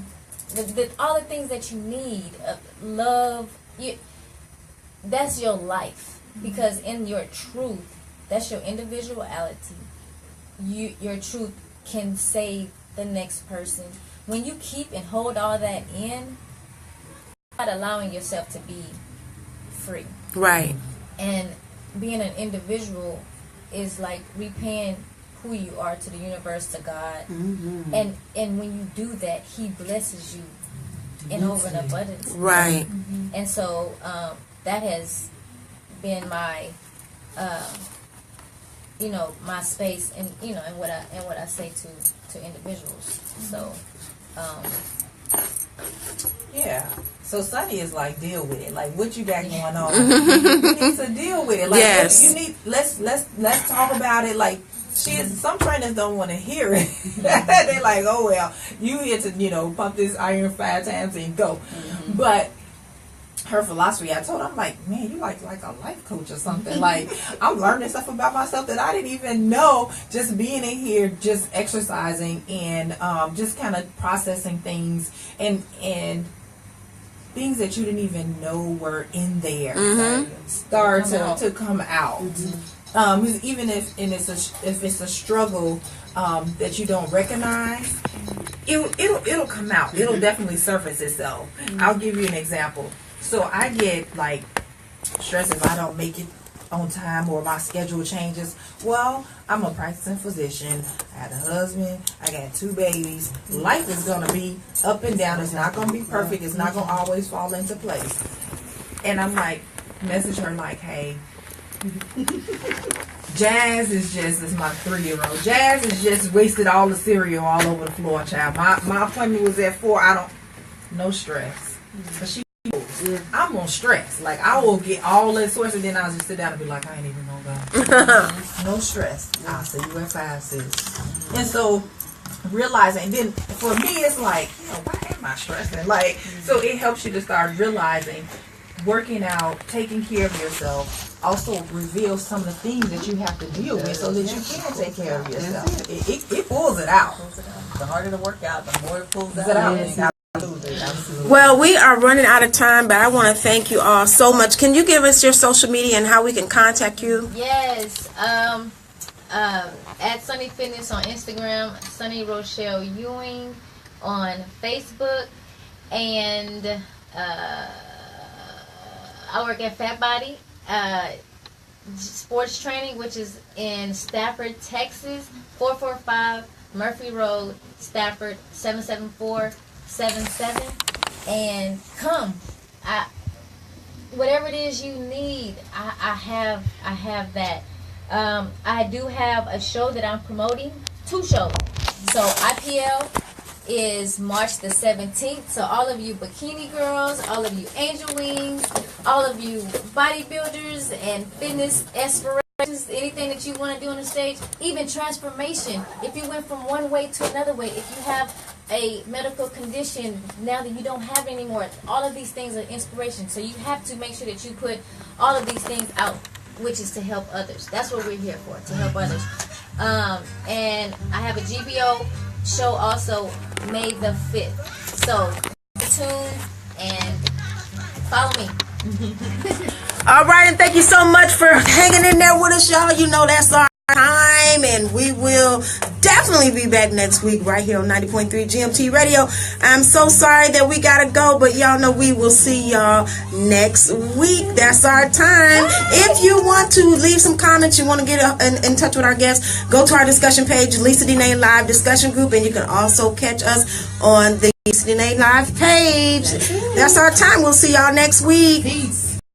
all the things that you need, love. That's your life, because in your truth, that's your individuality. Your truth can save the next person. When you keep and hold all that in, you're not allowing yourself to be free. Right. And being an individual is like repaying who you are to the universe, to God. Mm-hmm. And when you do that, He blesses you in over and abundance. Right. And so that has been my my space, and and what I say to individuals. So Yeah. So Sunny is like, deal with it. Like, what you got going on? You need to deal with it. Like, Yes. you need. Let's talk about it. Like, some trainers don't want to hear it. They're like, oh well, you here to pump this iron 5 times and go. But her philosophy, I told her, I'm like, man, you like a life coach or something. Like, I'm learning stuff about myself that I didn't even know, just being in here, just exercising and just kind of processing things and things that you didn't even know were in there start to come out. Even if it's a struggle that you don't recognize, it'll come out. It'll definitely surface itself. I'll give you an example. So I get like stressed if I don't make it on time or my schedule changes. Well, I'm a practicing physician. I had a husband. I got 2 babies. Life is going to be up and down. It's not going to be perfect. It's not going to always fall into place. And I'm like, message her like, hey, Jazz is my 3-year-old. Jazz has just wasted all the cereal all over the floor, child. My appointment was at 4. No stress. But she I'm gonna stress. Like, I will get all that source, and then I'll just sit down and be like, I ain't even gonna go. No stress. I'll see you at 5, 6. And so realizing, and then for me it's like, why am I stressing? Like, so it helps you to start realizing, working out, taking care of yourself, also reveals some of the things that you have to deal with so that you can take care of yourself. It pulls it out. The harder the workout, the more it pulls It out. Absolutely. Well, we are running out of time, but I want to thank you all so much. Can you give us your social media and how we can contact you? Yes. At Sunny Fitness on Instagram, Sunny Rochelle Ewing on Facebook, and I work at Fat Body Sports Training, which is in Stafford, Texas, 445 Murphy Road, Stafford, 77477. And come, whatever it is you need, I have that. I do have a show that I'm promoting, 2 shows. So IPL is March the 17th. So all of you bikini girls, all of you angel wings, all of you bodybuilders and fitness aspirations, anything that you want to do on the stage, even transformation. If you went from one way to another way, if you have a medical condition now that you don't have anymore, all of these things are inspiration. So you have to make sure that you put all of these things out, which is to help others. That's what we're here for, to help others. And I have a GBO show also May the 5th. So stay tuned and follow me. All right, and thank you so much for hanging in there with us, y'all. You know that's our time, and we will definitely be back next week right here on 90.3 GMT Radio. I'm so sorry that we gotta go, but y'all know we will see y'all next week. That's our time. If you want to leave some comments, you want to get in touch with our guests, go to our discussion page, Lisa Denae Live Discussion Group, and you can also catch us on the Lisa Denae Live page. That's our time. We'll see y'all next week. Peace.